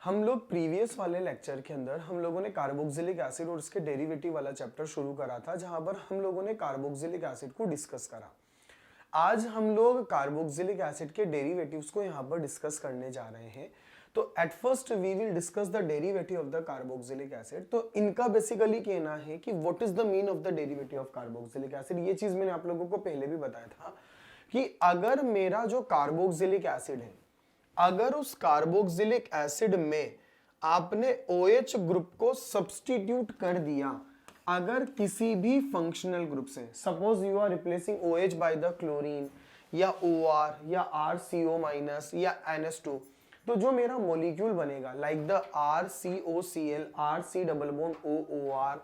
हम लोग प्रीवियस वाले लेक्चर के अंदर हम लोगों ने कार्बोक्सिलिक एसिड और उसके डेरिवेटिव वाला चैप्टर शुरू करा था, जहां पर हम लोगों ने कार्बोक्सिलिक एसिड को डिस्कस करा। आज हम लोग कार्बोक्सिलिक एसिड के डेरिवेटिव्स को यहाँ पर डिस्कस करने जा रहे हैं। तो at first we will discuss the derivative of the carboxylic acid. तो इनका बेसिकली कहना है कि what is the mean of the derivative of carboxylic acid. ये चीज मैंने आप लोगों को पहले भी बताया था कि अगर मेरा जो कार्बोक्सिलिक एसिड है, अगर उस कार्बोक्सिलिक एसिड में आपने OH ग्रुप को सब्स्टिट्यूट कर दिया, अगर किसी भी फंक्शनल ग्रुप से, suppose you are replacing OH by the chlorine या OR या RCO माइनस या NH2, तो जो मेरा मॉलिक्यूल बनेगा like the RCOCl, RC double bond OOR,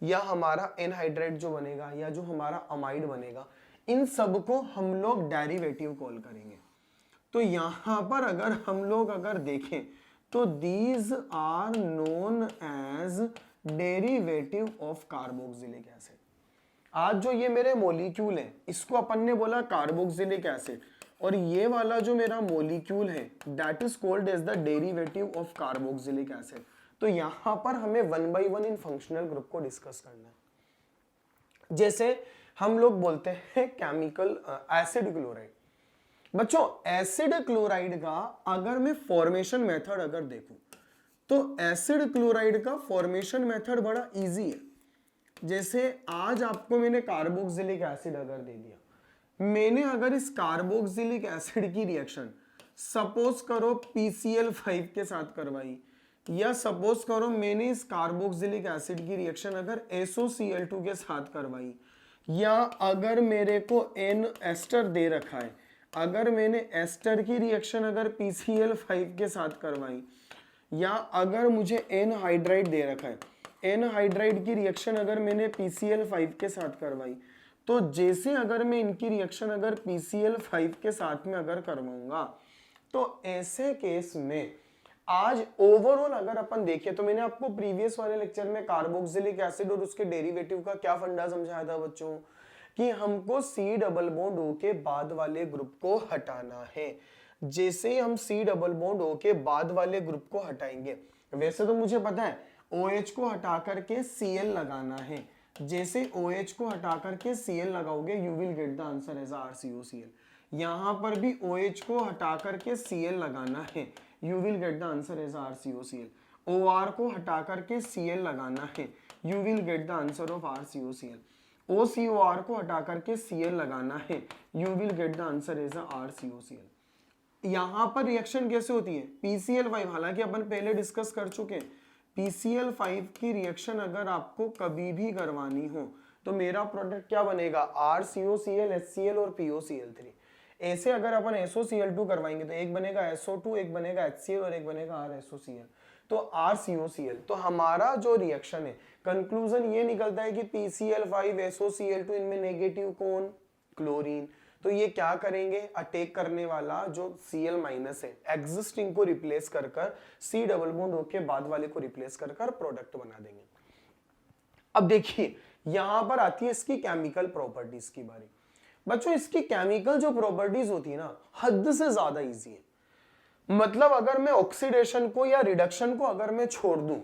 या हमारा एनहाइड्राइड जो बनेगा या जो हमारा अमाइड बनेगा, इन सब को हम लोग डेरिवेटिव कॉल करेंगे। तो यहां पर अगर हम लोग अगर देखें तो these are known as derivative of carboxylic acid. आज जो ये मेरे मॉलिक्यूल है, इसको अपन ने बोला कार्बोक्सिलिक एसिड, और ये वाला जो मेरा मॉलिक्यूल है that is called as the derivative of carboxylic acid. तो यहां पर हमें 1 by 1 इन फंक्शनल ग्रुप को डिस्कस करना है। जैसे हम लोग बोलते हैं केमिकल एसिड क्लोराइड। बच्चों एसिड क्लोराइड का अगर मैं फॉर्मेशन मेथड अगर देखूं तो एसिड क्लोराइड का फॉर्मेशन मेथड बड़ा इजी है। जैसे आज आपको मैंने कार्बोक्सिलिक एसिड अगर दे दिया, मैंने अगर इस कार्बोक्सिलिक एसिड की रिएक्शन सपोज करो PCl5 के साथ करवाई, या सपोज करो मैंने इस कार्बोक्सिलिक एसिड की रिएक्शन अगर SOCl2 के साथ करवाई, या अगर मेरे को N एस्टर दे रखा है, अगर मैंने एस्टर की रिएक्शन अगर PCl5 के साथ करवाई, या अगर मुझे N हाइड्राइड दे रखा है, N हाइड्राइड की रिएक्शन अगर मैंने PCl5 के साथ करवाई, तो जैसे अगर मैं इनकी रिएक्शन अगर PCl5 के साथ में अगर करवाऊंगा, तो ऐसे केस में आज ओवरऑल अगर अपन देखें तो मैंने आपको प्रीवियस वाले लेक्चर में कार्बोक्सिलिक एसिड और उसके डेरिवेटिव का क्या फंडा समझाया था बच्चों, कि हमको C डबल बॉन्ड O के बाद वाले ग्रुप को हटाना है। जैसे हम C डबल बॉन्ड O के बाद वाले ग्रुप को हटाएंगे, वैसे तो मुझे पता है OH को हटा करके Cl लगाना है। जैसे OH को हटा करके Cl लगाओगे you will get the answer as RCOCl। यहां पर भी OH को हटा करके Cl लगाना है, you will get the answer as RCOCl। OR को हटा करके Cl लगाना है, you will get the answer of RCOCl। OCOR को हटा करके Cl लगाना है, you will get the answer as RCOCl। यहां पर रिएक्शन कैसे होती है PCl5, हालांकि अपन पहले डिस्कस कर चुके हैं। PCl5 की रिएक्शन अगर आपको कभी भी करवानी हो तो मेरा प्रोडक्ट क्या बनेगा, RCOCl, HCl और POCl3। ऐसे अगर अपन SOCl2 करवाएंगे तो एक बनेगा SO2, एक बनेगा HCl और एक बनेगा RSOCl, तो RCOCl। तो हमारा जो रिएक्शन है कंक्लूजन ये निकलता है कि PCl5 SOCl2 इनमें नेगेटिव कौन, क्लोरीन। तो ये क्या करेंगे, अटैक करने वाला जो Cl माइनस है एग्जिस्टिंग को रिप्लेस कर कर C डबल बॉन्ड O के बाद वाले को रिप्लेस कर कर प्रोडक्ट बना देंगे। अब देखिए यहां पर आती है इसकी केमिकल प्रॉपर्टीज की बारी। बच्चों इसकी केमिकल जो प्रॉपर्टीज होती है ना, हद से ज्यादा इजी है। मतलब अगर मैं ऑक्सीडेशन को या रिडक्शन को अगर मैं छोड़ दूं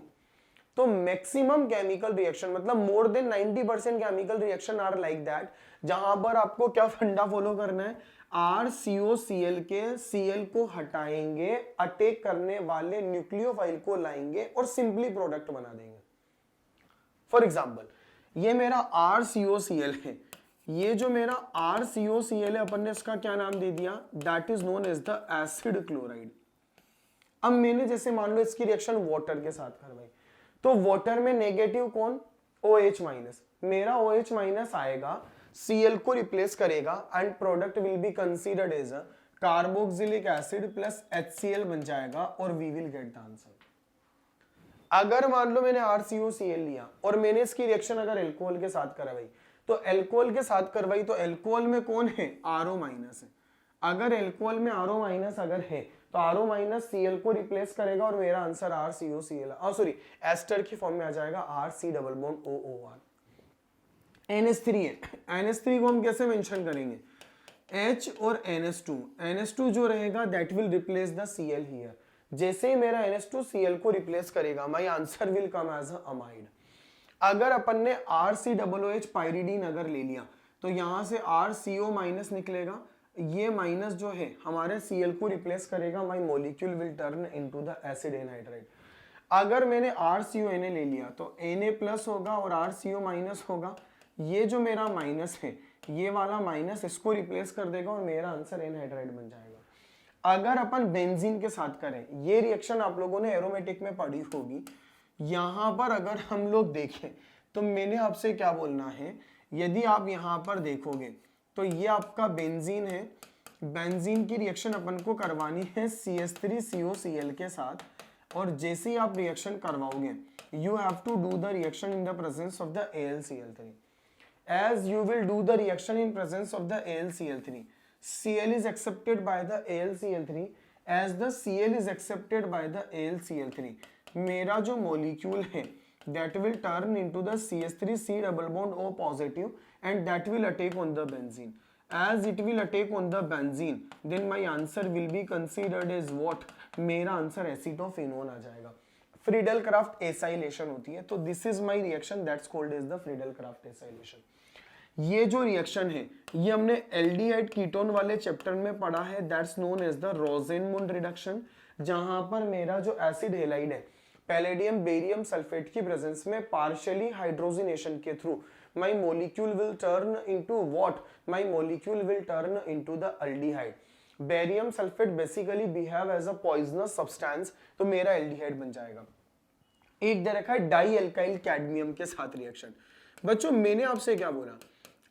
तो मैक्सिमम केमिकल रिएक्शन, मतलब more than 90% chemical reaction are like that, जहां पर आपको क्या फंडा फॉलो करना है, RCOCl के Cl को हटाएंगे, अटैक करने वाले न्यूक्लियोफाइल को लाएंगे और सिंपली प्रोडक्ट बना देंगे। फॉर एग्जाम्पल ये मेरा RCOCl है, ये जो मेरा RCOCl है अपन ने इसका क्या नाम दे दिया, that is known as the acid chloride. अब मैंने जैसे मान लो इसकी रिएक्शन वाटर के साथ करवाई, तो वाटर में नेगेटिव कौन, OH माइनस, मेरा OH माइनस आएगा, Cl को रिप्लेस करेगा and product will be considered as a carboxylic acid plus HCl बन जाएगा और we will get the answer. अगर मान लो मैंने RCOCl लिया और मैंने इसकी रिएक्शन अगर एल्कोहल के साथ करवाई, तो एल्कोहल के साथ करवाई तो एल्कोहल में कौन है, RO माइनस है। अगर एल्कोहल में RO माइनस अगर है तो RO माइनस Cl को रिप्लेस करेगा और मेरा आंसर RCOCl सॉरी एस्टर की फॉर्म में आ जाएगा RC double bond OOR। NH3 है, NH3 को हम कैसे मेंशन करेंगे, H और NH2 जो रहेगा that will replace the Cl here, जैसे ही मेरा NH2Cl को रिप्लेस करेगा my answer will come as a amide. अगर अपन ने RCOOH पायरिडीन अगर ले लिया तो यहां से RCO माइनस निकलेगा, ये माइनस जो है हमारे Cl को रिप्लेस करेगा, my molecule will turn into the acid anhydride. अगर मैंने RCONA ले लिया तो Na प्लस होगा और RCO माइनस होगा, ये जो मेरा माइनस है ये वाला माइनस इसको रिप्लेस कर देगा और मेरा आंसर एनहाइड्राइड बन जाएगा। अगर अपन बेंजीन के साथ करें, ये रिएक्शन आप लोगों ने एरोमेटिक में पढ़ी होगी, यहां पर अगर हम लोग देखें तो मैंने आपसे क्या बोलना है, यदि आप यहां पर देखोगे तो ये आपका बेंजीन है, बेंजीन की रिएक्शन अपन को करवानी है CH3COCl के साथ, और जैसे ही आप रिएक्शन करवाओगे you have to do the reaction in the presence of the AlCl3। as you will do the reaction in presence of the AlCl3, Cl is accepted by the AlCl3, as the Cl is accepted by the AlCl3, मेरा जो molecule है that will turn into the CH3C double bond O positive and that will attack on the benzene. As it will attack on the benzene, then my answer will be considered as what? मेरा answer acetophenone आ जाएगा। Friedel Crafts acylation होती है, तो this is my reaction that's called as the Friedel Crafts acylation. ये जो reaction है ये हमने एल्डिहाइड कीटोन वाले चैप्टर में पढ़ा है, that's known as the Rosenmund reduction, जहां पर मेरा जो एसिड हेलाइड है पैलेडियम बेरियम सल्फेट की प्रेजेंस में पार्शियली हाइड्रोजनेशन के through my molecule will turn into what? My molecule will turn into the aldehyde. Barium sulphate basically behave as a poisonous substance, तो मेरा एल्डिहाइड बन जाएगा। एक दे रखा है डाई एल्काइल कैडमियम के साथ रिएक्शन। बच्चों मैंने आपसे क्या बोला,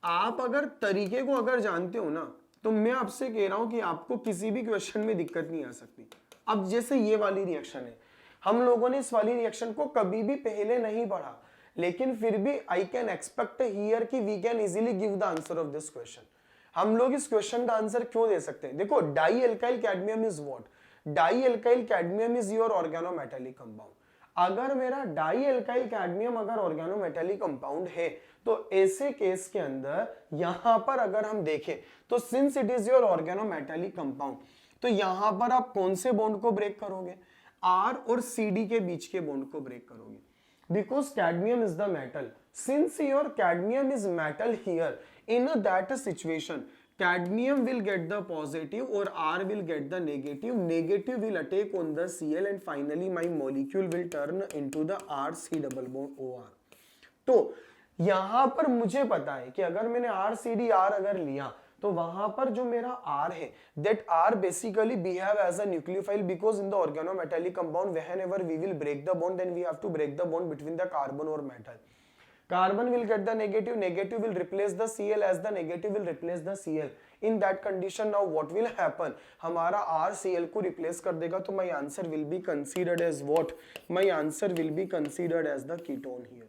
आप अगर तरीके को अगर जानते हो ना तो मैं आपसे कह रहा हूं कि आपको किसी भी क्वेश्चन में दिक्कत नहीं आ सकती। अब जैसे ये वाली रिएक्शन है, हम लोगों ने इस वाली रिएक्शन को कभी भी पहले नहीं पढ़ा, लेकिन फिर भी आई कैन एक्सपेक्ट हियर कि we can easily give the answer of this question. हम लोग इस क्वेश्चन का आंसर क्यों दे सकते हैं? देखो di alkyl cadmium is what? Di alkyl cadmium is your organometallic compound. अगर मेरा डाई एल्काइल कैडमियम अगर ऑर्गेनोमेटेलिक कंपाउंड है तो ऐसे केस के अंदर यहां पर अगर हम देखें तो since it is your organometallic compound, तो यहां पर आप कौन से बॉन्ड को ब्रेक करोगे? R और CD के बीच के बॉन्ड को ब्रेक करोगे, because cadmium is the metal. Since your cadmium is metal here, in that situation cadmium will get the positive or R will get the negative, negative will attack on the Cl and finally my molecule will turn into the RC double bond OR। तो यहां पर मुझे पता है कि अगर मैंने RCDR अगर लिया तो वहां पर जो मेरा R है that R basically behave as a nucleophile because in the organometallic compound whenever we will break the bond then we have to break the bond between the carbon or metal। Carbon will get the negative, negative will replace the Cl as the negative will replace the Cl। In that condition now what will happen? हमारा RCl को replace कर देगा, तो my answer will be considered as what? My answer will be considered as the ketone here।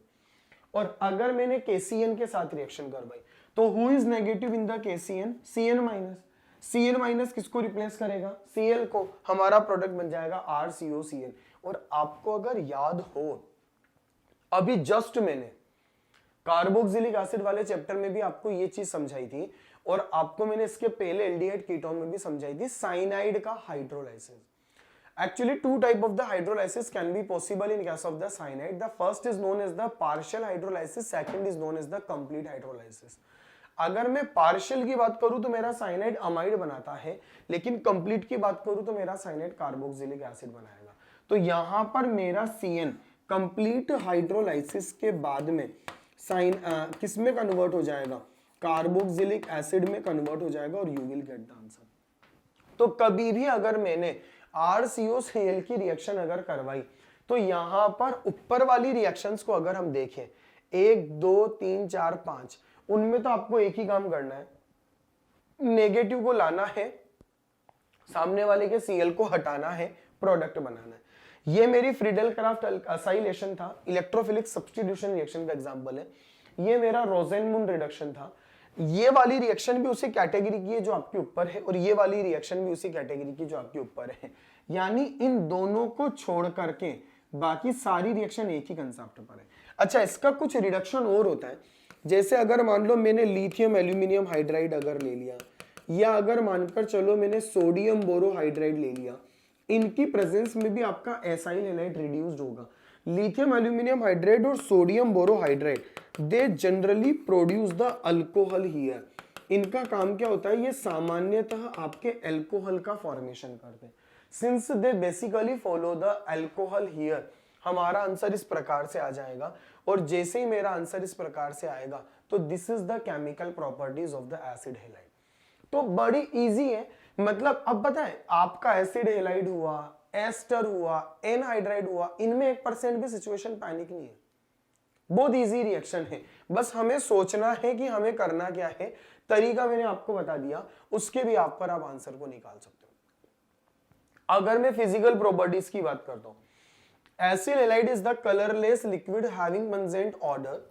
और अगर मैंने KCN के साथ रिएक्शन करवाई तो who is negative in the KCN? Cn minus. Cn minus किसको रिप्लेस करेगा? Cl को। हमारा प्रोडक्ट बन जाएगा RCOCl। और आपको अगर याद हो अभी जस्ट मैंने कार्बोक्सिलिक एसिड वाले चैप्टर में भी आपको ये चीज समझाई थी और आपको मैंने इसके पहले एल्डिहाइड कीटोन में भी समझाई थी, साइनाइड का hydrolysis. Actually two type of the hydrolysis can be possible in case of the cyanide। The first is known as the partial hydrolysis, second is known as the complete hydrolysis। अगर मैं partial की बात करूं तो मेरा cyanide amide बनाता है, लेकिन कंप्लीट की बात करूं तो मेरा साइनाइड कार्बोक्सिलिक एसिड बनाएगा। तो यहां पर मेरा CN कंप्लीट हाइड्रोलाइसिस के बाद में किस में कन्वर्ट हो जाएगा? कार्बोक्सिलिक एसिड में कन्वर्ट हो जाएगा और you will get the answer. तो कभी भी अगर मैंने RCOCl की रिएक्शन अगर करवाई तो यहां पर ऊपर वाली रिएक्शंस को अगर हम देखें 1 2 3 4 5, उनमें तो आपको एक ही काम करना है, नेगेटिव को लाना है, सामने वाले के Cl को हटाना है, प्रोडक्ट बनाना है। ये मेरी फ्रीडल क्राफ्ट एसाइलेशन था, इलेक्ट्रोफिलिक सब्स्टिट्यूशन रिएक्शन का एग्जांपल है। ये मेरा रोजेनमुंड रिडक्शन था। ये वाली रिएक्शन भी उसी कैटेगरी की है जो आपके ऊपर है और ये वाली रिएक्शन भी उसी कैटेगरी की जो आपके ऊपर है, यानी इन दोनों को छोड़ करके बाकी सारी रिएक्शन एक ही कंसेप्ट पर है। अच्छा, इसका कुछ रिडक्शन और होता है, जैसे अगर मान लो मैंने लिथियम एल्यूमिनियम हाइड्राइड अगर ले लिया, या अगर मानकर चलो मैंने सोडियम बोरोहाइड्राइड ले लिया, इनकी प्रेजेंस में भी आपका एसाइल हैलाइड रिड्यूस्ड होगा। लिथियम एल्यूमिनियम हाइड्राइड और sodium borohydride they generally produce the alcohol here. इनका काम क्या होता है, ये सामान्यतः आपके अल्कोहल का फॉर्मेशन करते हैं। Since they basically follow the alcohol here, हमारा आंसर इस प्रकार से आ जाएगा। और जैसे ही मेरा आंसर इस प्रकार से आएगा तो this is the chemical properties of the acid halide. तो बड़ी इजी है, मतलब अब पता है आपका एसिड हैलाइड हुआ, एस्टर हुआ, एनहाइड्राइड हुआ, इनमें 1% भी सिचुएशन पैनिक नहीं है, बहुत इजी रिएक्शन है। बस हमें सोचना है कि हमें करना क्या है, तरीका मैंने आपको बता दिया, उसके भी आप पर आप आंसर को निकाल सकते हो। अगर मैं फिजिकल प्रॉपर्टीज की बात करता हूं, acid halide is the colourless liquid having pungent order,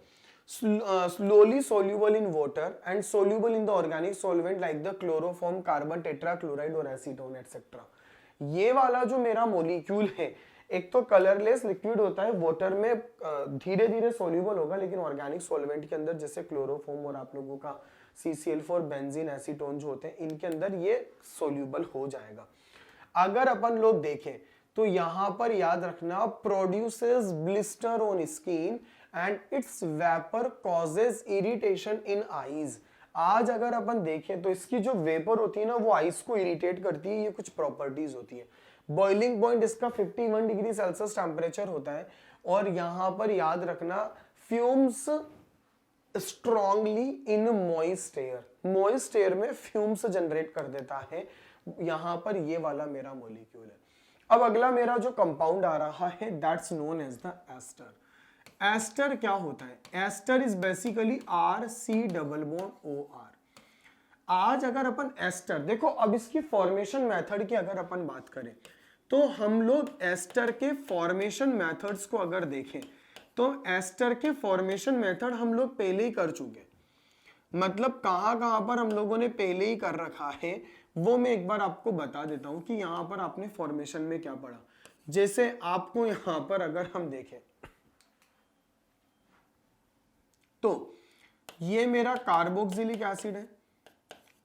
slowly soluble in water and soluble in the organic solvent like the chloroform, carbon tetrachloride और acetone etc. ये वाला जो मेरा मोलिक्यूल है, एक तो कलरलेस लिक्विड होता है, वाटर में धीरे धीरे सोल्यूबल होगा, लेकिन ऑर्गेनिक सॉल्वेंट के अंदर जैसे क्लोरोफॉर्म और आप लोगों का CCl4, बेंजीन, एसीटोन जो होते हैं, इनके अंदर ये सोल्यूबल हो जाएगा। अगर अपन लोग देखें तो यहां पर याद रखना, produces blister on skin and it's vapour causes irritation in eyes. आज अगर अपन देखें तो इसकी जो वेपर होती है ना, वो आईज को इरिटेट करती है, ये कुछ प्रॉपर्टीज होती है। बॉइलिंग पॉइंट इसका 51 डिग्री सेल्सियस टेम्परेचर होता है। और यहां पर याद रखना, fumes strongly in moist air, moist air में फ्यूम्स जनरेट कर देता है। यहां पर ये वाला मेरा मॉलिक्यूल है। अब अगला मेरा जो कंपाउंड आ रहा है, that's known as the ester. Ester क्या होता है? Ester is basically RC double bond OR। आज अगर अपन एस्टर देखो, अब इसकी फॉर्मेशन मेथड की अगर अपन बात करें तो हम लोग एस्टर के फॉर्मेशन मेथड्स को अगर देखें तो एस्टर के फॉर्मेशन मेथड हम लोग पहले ही कर चुके, मतलब कहां पर हम लोगों ने पहले ही कर रखा है वो मैं एक बार आपको बता देता हूं कि यहां पर आपने फॉर्मेशन में क्या पढ़ा। जैसे आपको यहां पर अगर हम देखें तो ये मेरा कार्बोक्सिलिक एसिड है।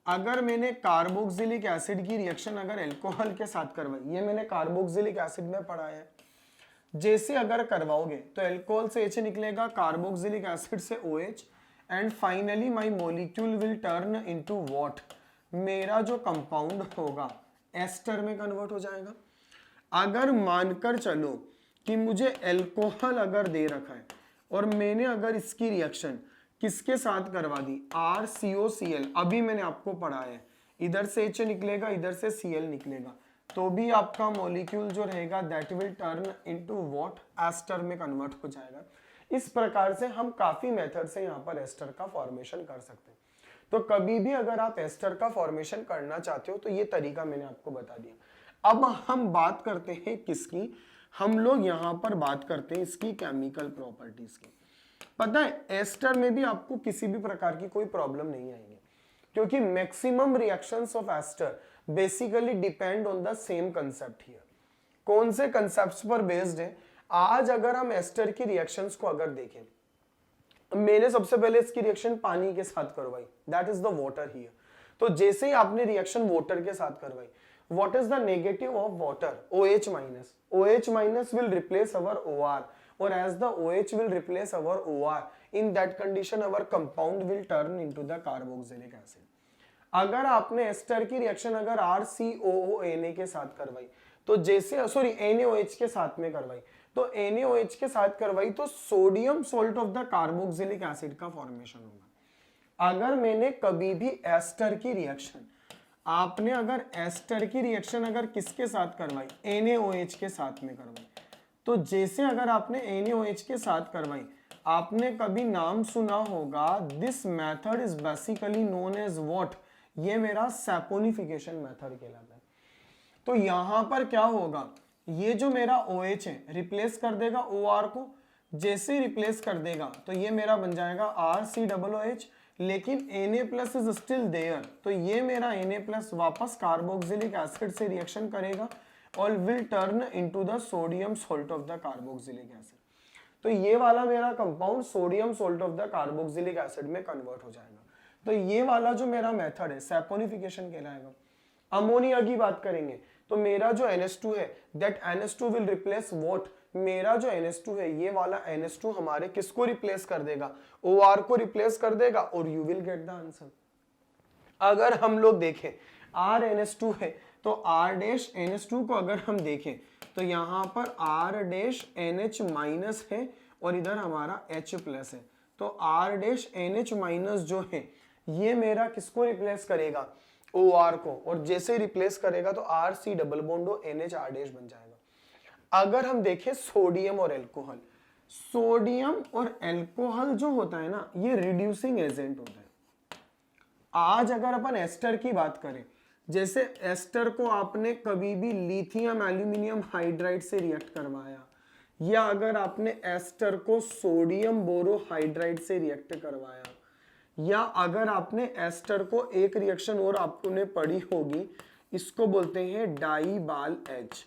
अगर मैंने कार्बोक्सिलिक एसिड की रिएक्शन अगर अल्कोहल के साथ करवाई, ये मैंने कार्बोक्सिलिक एसिड में पढ़ा है, जैसे अगर करवाओगे तो अल्कोहल से H निकलेगा, कार्बोक्सिलिक एसिड से OH, and finally my molecule will turn into what, मेरा जो कंपाउंड होगा एस्टर में कन्वर्ट हो जाएगा। अगर मानकर चलो कि मुझे अल्कोहल अगर दे रखा है और मैंने अगर इसकी रिएक्शन किसके साथ करवा दी, RCOCl, अभी मैंने आपको पढ़ाया है, इधर से H निकलेगा, इधर से Cl निकलेगा, तो भी आपका मॉलिक्यूल जो रहेगा that will turn into what, ester में कन्वर्ट हो जाएगा। इस प्रकार से हम काफी मेथड से यहाँ पर एस्टर का फॉर्मेशन कर सकते हैं। तो कभी भी अगर आप एस्टर का फॉर्मेशन करना चाहते हो तो ये तरीका मैंने आपको बता दिया। अब हम बात करते हैं किसकी, हम लोग यहाँ पर बात करते हैं इसकी केमिकल प्रॉपर्टीज की। पता है एस्टर में भी आपको किसी भी प्रकार की कोई प्रॉब्लम नहीं आएगी, क्योंकि maximum reactions of ester basically depend on the same concept here. कौन से कंसेप्ट्स पर बेस्ड है? आज अगर हम एस्टर की रिएक्शंस को अगर देखें, मैंने सबसे पहले इसकी रिएक्शन पानी के साथ करवाई, that is the water here. तो जैसे ही आपने रिएक्शन वाटर के साथ करवाई, what is the negative of water? OH minus. OH minus will replace our OR, और as the OH will replace our OR, in that condition our compound will turn into the carboxylic acid। अगर आपने ester की reaction अगर RCOONA के साथ करवाई, तो जैसे NaOH के साथ में करवाई, तो NaOH के साथ करवाई तो sodium salt of the carboxylic acid का फॉर्मेशन होगा। अगर मैंने कभी भी एस्टर की रिएक्शन, आपने अगर एस्टर की रिएक्शन अगर किसके साथ करवाई, NaOH के साथ में करवाई, तो जैसे अगर आपने NaOH के साथ करवाई, आपने कभी नाम सुना होगा, this method is basically known as what, ये मेरा सैपोनिफिकेशन मेथड कहलाता है। तो यहां पर क्या होगा, ये जो मेरा OH है रिप्लेस कर देगा OR को, जैसे रिप्लेस कर देगा तो ये मेरा बन जाएगा RCOOH, लेकिन Na plus is still there, तो ये मेरा Na प्लस वापस कार्बोक्सिलिक एसिड से रिएक्शन करेगा और will turn into the sodium salt of the carboxylic acid. तो ये वाला मेरा compound sodium salt of the carboxylic acid में कन्वर्ट हो जाएगा। तो ये वाला जो मेरा मेथड है सैपोनिफिकेशन कहलाएगा। अमोनिया की बात करेंगे तो मेरा जो NH2 है that NH2 will replace what, मेरा जो NH2 है ये वाला NH2 हमारे किसको रिप्लेस कर देगा, OR को रिप्लेस कर देगा और you will get the answer. अगर हम लोग देखें R NH2 है तो R डैश NH2 को अगर हम देखें तो यहाँ पर R डैश NH माइनस है और इधर हमारा H प्लस है, तो R डैश NH माइनस जो है ये मेरा किसको रिप्लेस करेगा, OR को, और जैसे रिप्लेस करेगा तो RC double bond NH R dash बन जाएगा। अगर हम देखें सोडियम और एल्कोहल, सोडियम और एल्कोहल जो होता है ना ये रिड्यूसिंग एजेंट होता है। आज अगर अपन एस्टर की बात करें, जैसे एस्टर को आपने कभी भी लिथियम एल्यूमिनियम हाइड्राइड से रिएक्ट करवाया, या अगर आपने एस्टर को सोडियम बोरोहाइड्राइड से रिएक्ट करवाया, या अगर आपने एस्टर को एक रिएक्शन और आपने पढ़ी होगी, इसको बोलते हैं डाइबाल एच।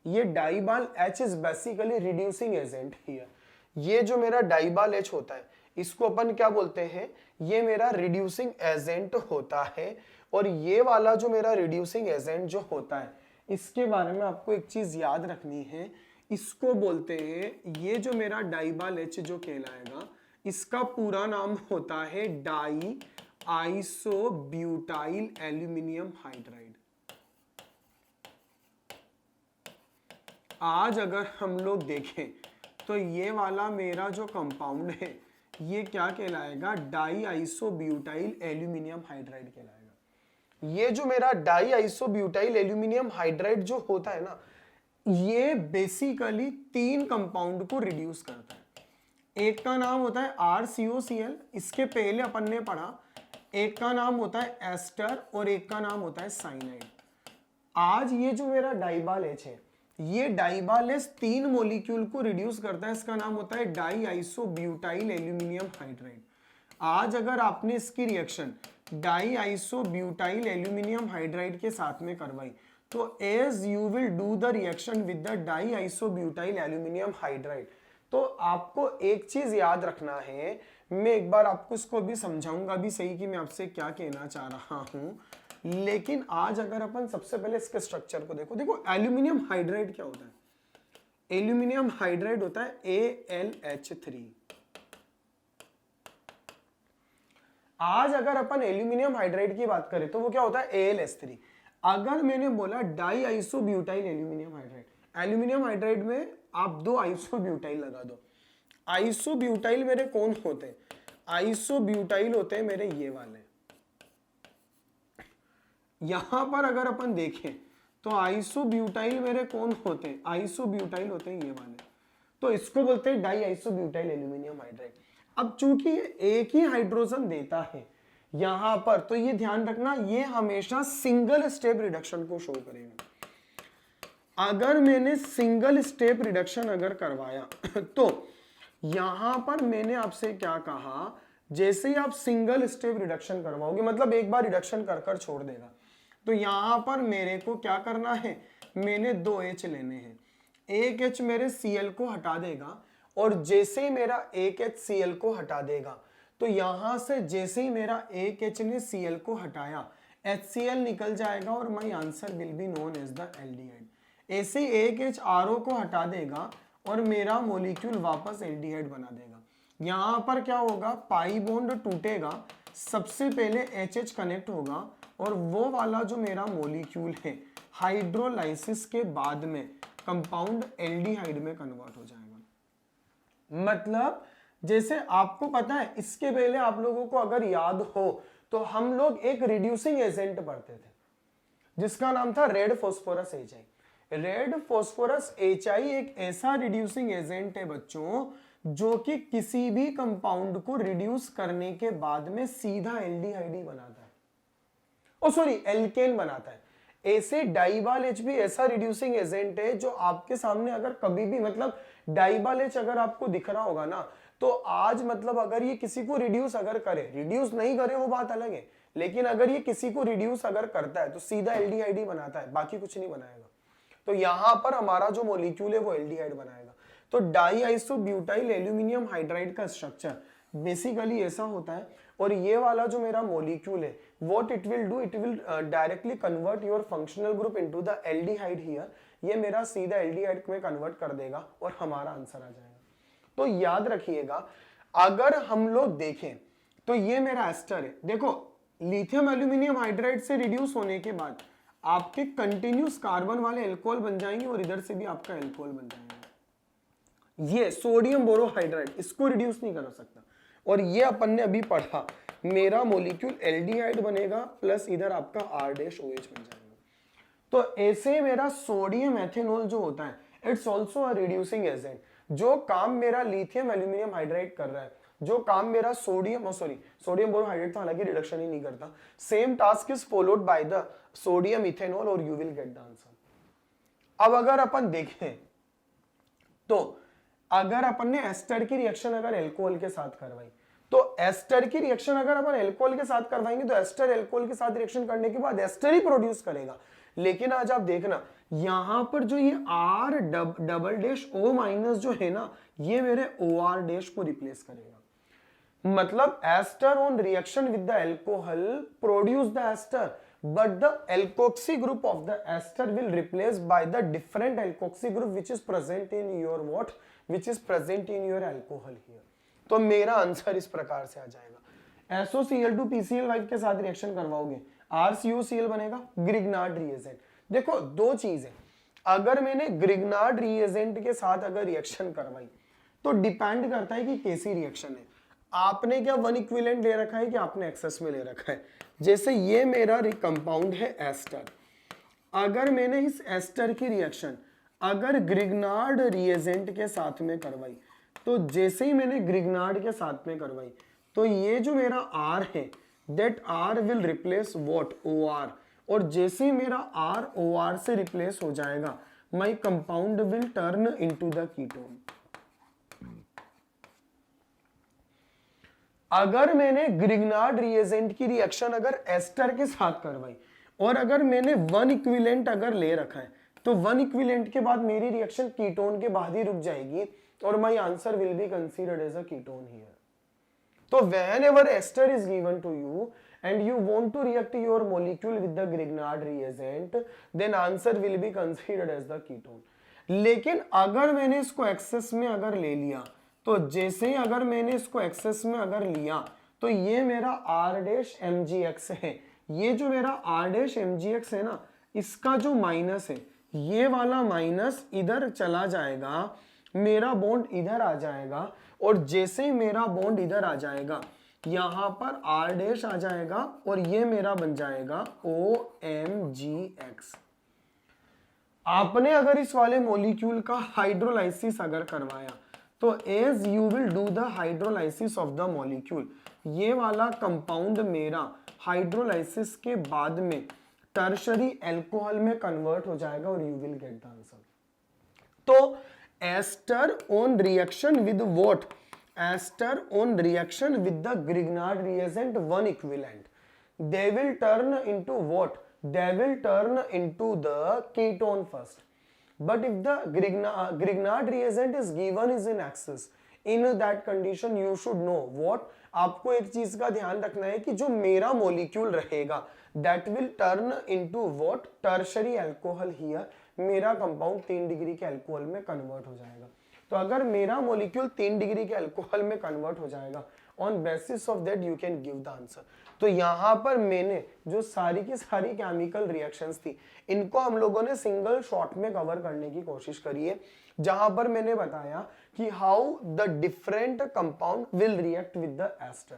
ये डाइबाल H is basically reducing agent here. ये जो मेरा डाइबाल एच होता है इसको अपन क्या बोलते हैं, ये मेरा रिड्यूसिंग एजेंट होता है। और ये वाला जो मेरा रिड्यूसिंग एजेंट जो होता है इसके बारे में आपको एक चीज याद रखनी है, इसको बोलते हैं, ये जो मेरा डाइबाल एच जो कहलाएगा इसका पूरा नाम होता है डाई आइसोब्यूटाइल एल्यूमिनियम हाइड्राइड। आज अगर हम लोग देखें तो ये वाला मेरा जो कंपाउंड है ये क्या कहलाएगा, डाई आइसोब्यूटाइल एल्यूमिनियम हाइड्राइड कहलाएगा। ये जो मेरा डाई आइसोब्यूटाइल एल्यूमिनियम हाइड्राइड जो होता है ना ये बेसिकली 3 कंपाउंड को रिड्यूस करता है। एक का नाम होता है RCOCl, इसके पहले अपन ने पढ़ा, एक का नाम होता है एस्टर और एक का नाम होता है साइनाइड। आज ये जो मेरा डाइबाल एच है ये डाइबाल एच 3 मॉलिक्यूल को रिड्यूस करता है, इसका नाम होता है डाई आइसोब्यूटाइल एल्यूमिनियम हाइड्राइड। आज अगर आपने इसकी reaction di isobutyl aluminium hydride के साथ में करवाई तो as you will do the reaction with the di isobutyl aluminium hydride, तो आपको एक चीज याद रखना है, मैं एक बार आपको इसको भी समझाऊंगा भी सही कि मैं आपसे क्या कहना चाह रहा हूं, लेकिन आज अगर अपन सबसे पहले इसके स्ट्रक्चर को देखो एल्यूमिनियम हाइड्राइड क्या होता है, एल्यूमिनियम हाइड्राइड होता है AlH3। आज अगर अपन एल्यूमिनियम हाइड्राइड की बात करें तो वो क्या होता है AlH3। अगर मैंने बोला die isobutyl aluminium hydride, aluminium hydride में आप 2 आइसोब्यूटाइल लगा दो। आइसोब्यूटाइल मेरे कौन होते हैं, आइसोब्यूटाइल होते हैं मेरे ये वाले। यहां पर अगर अपन देखें तो आइसोब्यूटाइल मेरे कौन होते हैं, आइसोब्यूटाइल होते हैं ये वाले, तो इसको बोलते हैं डाई आइसोब्यूटाइल एल्यूमिनियम हाइड्राइड। अब चूंकि ये एक ही हाइड्रोजन देता है यहां पर, तो ये ध्यान रखना ये हमेशा सिंगल स्टेप रिडक्शन को शो करेगा। अगर मैंने सिंगल स्टेप रिडक्शन अगर करवाया तो यहां पर मैंने आपसे क्या कहा, जैसे ही आप सिंगल स्टेप रिडक्शन करवाओगे मतलब एक बार रिडक्शन कर कर छोड़ देगा, तो यहां पर मेरे को क्या करना है, मैंने 2 H लेने हैं, एक H मेरे Cl को हटा देगा और जैसे ही मेरा एक H Cl को हटा देगा तो यहां से जैसे ही मेरा एक H ने Cl को हटाया HCl निकल जाएगा और my answer will be known as the aldehyde. ऐसे ही एक H RO को हटा देगा और मेरा मॉलिक्यूल वापस एल्डिहाइड बना देगा। यहां पर क्या होगा, पाई बॉन्ड टूटेगा, सबसे पहले HH कनेक्ट होगा और वो वाला जो मेरा मॉलिक्यूल है हाइड्रोलाइसिस के बाद में कंपाउंड एल्डिहाइड में कन्वर्ट हो जाएगा। मतलब जैसे आपको पता है, इसके पहले आप लोगों को अगर याद हो तो हम लोग एक रिड्यूसिंग एजेंट पढ़ते थे जिसका नाम था red phosphorus HI। Red phosphorus HI एक ऐसा रिड्यूसिंग एजेंट है बच्चों जो कि किसी भी कंपाउंड को रिड्यूस करने के बाद में सीधा एल्डिहाइड ही बनाता है, ओ सॉरी एल्केन बनाता है। ऐसे डाइबाल एच भी ऐसा रिड्यूसिंग एजेंट है जो आपके सामने अगर कभी भी मतलब डाइबाल एच अगर आपको दिख रहा होगा ना तो आज मतलब अगर ये किसी को रिड्यूस अगर करे, रिड्यूस नहीं करे वो बात अलग है, लेकिन अगर ये किसी को रिड्यूस अगर करता है तो सीधा एल्डिहाइड ही बनाता है, बाकी कुछ नहीं बनाएगा। तो यहां पर हमारा जो मॉलिक्यूल है वो एल्डिहाइड बनाएगा। तो डाई आइसोब्यूटाइल एल्यूमिनियम हाइड्राइड का स्ट्रक्चर बेसिकली ऐसा होता है और ये वाला जो मेरा मॉलिक्यूल है what it will do, it will directly convert your functional group into the aldehyde here, ये मेरा सीधा एल्डिहाइड में कन्वर्ट कर देगा और हमारा आंसर आ जाएगा। तो याद रखिएगा अगर हम लोग देखें तो ये मेरा एस्टर है, देखो लिथियम एल्यूमिनियम हाइड्राइड से रिड्यूस होने के बाद आपके कंटिन्यूस कार्बन वाले एल्कोहल बन जाएंगे और इधर से भी आपका एल्कोहल बन जाएगा। ये सोडियम बोरोहाइड्राइड इसको रिड्यूस नहीं कर सकता, और ये अपन ने अभी पढ़ा मेरा मॉलिक्यूल एल्डिहाइड बनेगा प्लस इधर आपका R-OH बन जाएगा। तो ऐसे मेरा सोडियम एथेनॉल जो होता है it's also a reducing agent. जो काम मेरा लिथियम एल्यूमिनियम हाइड्राइड कर रहा है, जो काम मेरा सोडियम बोरोहाइड्राइड तो हालांकि रिडक्शन ही नहीं करता, same task is followed by the sodium ethanol और you will get the answer. अब अगर अपन देखें तो अगर अपन ने एस्टर की रिएक्शन अगर एल्कोहल के साथ करवाई, तो एस्टर की रिएक्शन अगर अपन एल्कोहल के साथ करवाएंगे तो एस्टर एल्कोहल के साथ रिएक्शन करने के बाद एस्टर ही प्रोड्यूस करेगा। लेकिन आज आप देखना यहां पर जो ये R-O- जो है ना, ये मेरे OR- को रिप्लेस करेगा। मतलब ester on reaction with the alcohol produce the ester, but the alkoxy group of the ester will replace by the different alkoxy group which is present in your what, which is present in your alcohol here। तो मेरा answer इस प्रकार से आ जाएगा। SOCl2PCl5 के साथ reaction करवाओगे RCOCl बनेगा ग्रिग्नार्ड रिएजेंट। देखो दो चीज है, अगर मैंने ग्रिग्नार्ड रिएजेंट के साथ अगर रिएक्शन करवाई तो डिपेंड करता है कि कैसी रिएक्शन है, आपने क्या वन इक्विवेलेंट ले रखा है कि आपने एक्सेस में ले रखा है। जैसे ये मेरा कंपाउंड है एस्टर, अगर मैंने इस एस्टर की रिएक्शन अगर ग्रिग्नार्ड रिएजेंट के साथ में करवाई, तो जैसे ही मैंने ग्रिग्नार्ड के साथ में करवाई तो ये जो मेरा R है that R will replace what OR, और जैसे ही मेरा R OR से रिप्लेस हो जाएगा my compound will turn into the ketone. अगर मैंने ग्रिग्नार्ड रिएजेंट की रिएक्शन अगर एस्टर के साथ करवाई और अगर मैंने वन इक्विवेलेंट अगर ले रखा है, तो वन इक्विवेलेंट के बाद मेरी रिएक्शन कीटोन के बाद ही रुक जाएगी और my answer will be considered as a ketone here. तो whenever ester is given to you and you want to react your molecule with the Grignard reagent, then answer will be considered as the ketone। लेकिन अगर मैंने इसको access में अगर ले लिया, तो जैसे ही अगर मैंने इसको एक्सेस में अगर लिया तो ये मेरा R-MgX है, ये जो मेरा R-MgX है ना, इसका जो माइनस है ये वाला माइनस इधर चला जाएगा, मेरा बॉन्ड इधर आ जाएगा, और जैसे ही मेरा बॉन्ड इधर आ जाएगा यहां पर R- आ जाएगा और ये मेरा बन जाएगा OMgX। आपने अगर इस वाले मॉलिक्यूल का हाइड्रोलाइसिस अगर करवाया तो as you will do the hydrolysis of the molecule, ये वाला कंपाउंड मेरा हाइड्रोलाइसिस के बाद में टर्शरी अल्कोहल में कन्वर्ट हो जाएगा और you will get the answer. तो ester on reaction with what, ester on reaction with the Grignard reagent one equivalent, they will turn into what, they will turn into the ketone first, but if the Grignard reagent is given is in excess, in that condition you should know what, आपको एक चीज का ध्यान रखना है कि जो मेरा मॉलिक्यूल रहेगा that will turn into what, tertiary alcohol here, मेरा कंपाउंड 3 डिग्री के अल्कोहल में कन्वर्ट हो जाएगा। तो अगर मेरा मॉलिक्यूल 3 डिग्री के अल्कोहल में कन्वर्ट हो जाएगा, on basis of that you can give the answer. तो यहां पर मैंने जो सारी की सारी केमिकल रिएक्शंस थी इनको हम लोगों ने सिंगल शॉट में कवर करने की कोशिश करी है, जहां पर मैंने बताया कि how the different compound will react with the ester.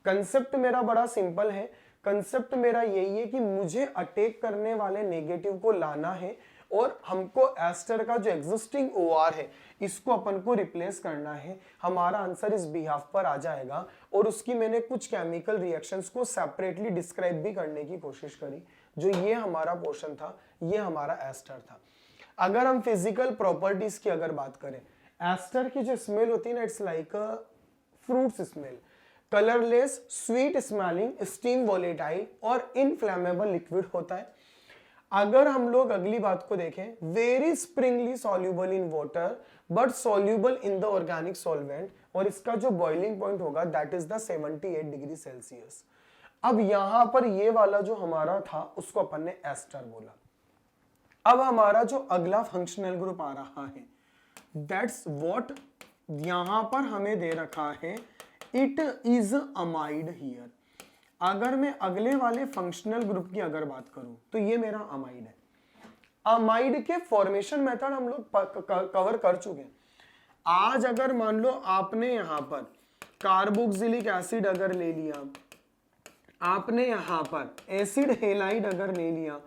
Concept मेरा बड़ा सिंपल है, कंसेप्ट मेरा यही है कि मुझे अटैक करने वाले नेगेटिव को लाना है और हमको एस्टर का जो एग्जिस्टिंग OR है इसको अपन को रिप्लेस करना है, हमारा आंसर इस बिहाफ पर आ जाएगा। और उसकी मैंने कुछ केमिकल रिएक्शंस को सेपरेटली डिस्क्राइब भी करने की कोशिश करी, जो ये हमारा पोर्शन था, ये हमारा एस्टर था। अगर हम फिजिकल प्रॉपर्टीज की अगर बात करें, एस्टर की जो स्मेल होती है ना, it's like a fruits smell, colourless, sweet smelling, steam volatile और इनफ्लेमेबल लिक्विड होता है। अगर हम लोग अगली बात को देखें, very Sprüngli soluble in water but soluble in the organic solvent, और इसका जो बॉइलिंग पॉइंट होगा that is the 78 degree Celsius. अब यहां पर ये वाला जो हमारा था उसको अपन ने एस्टर बोला। अब हमारा जो अगला फंक्शनल ग्रुप आ रहा है दैट्स व्हाट यहां पर हमें दे रखा है, इट इज अमाइड हियर। अगर मैं अगले वाले फंक्शनल ग्रुप की अगर बात करूं तो ये मेरा अमाइड है। अमाइड के फॉर्मेशन मेथड हम लोग कवर कर चुके हैं। आज अगर मान लो आपने यहां पर कार्बोक्सिलिक एसिड अगर ले लिया, आपने यहां पर एसिड हेलाइड अगर ले लिया,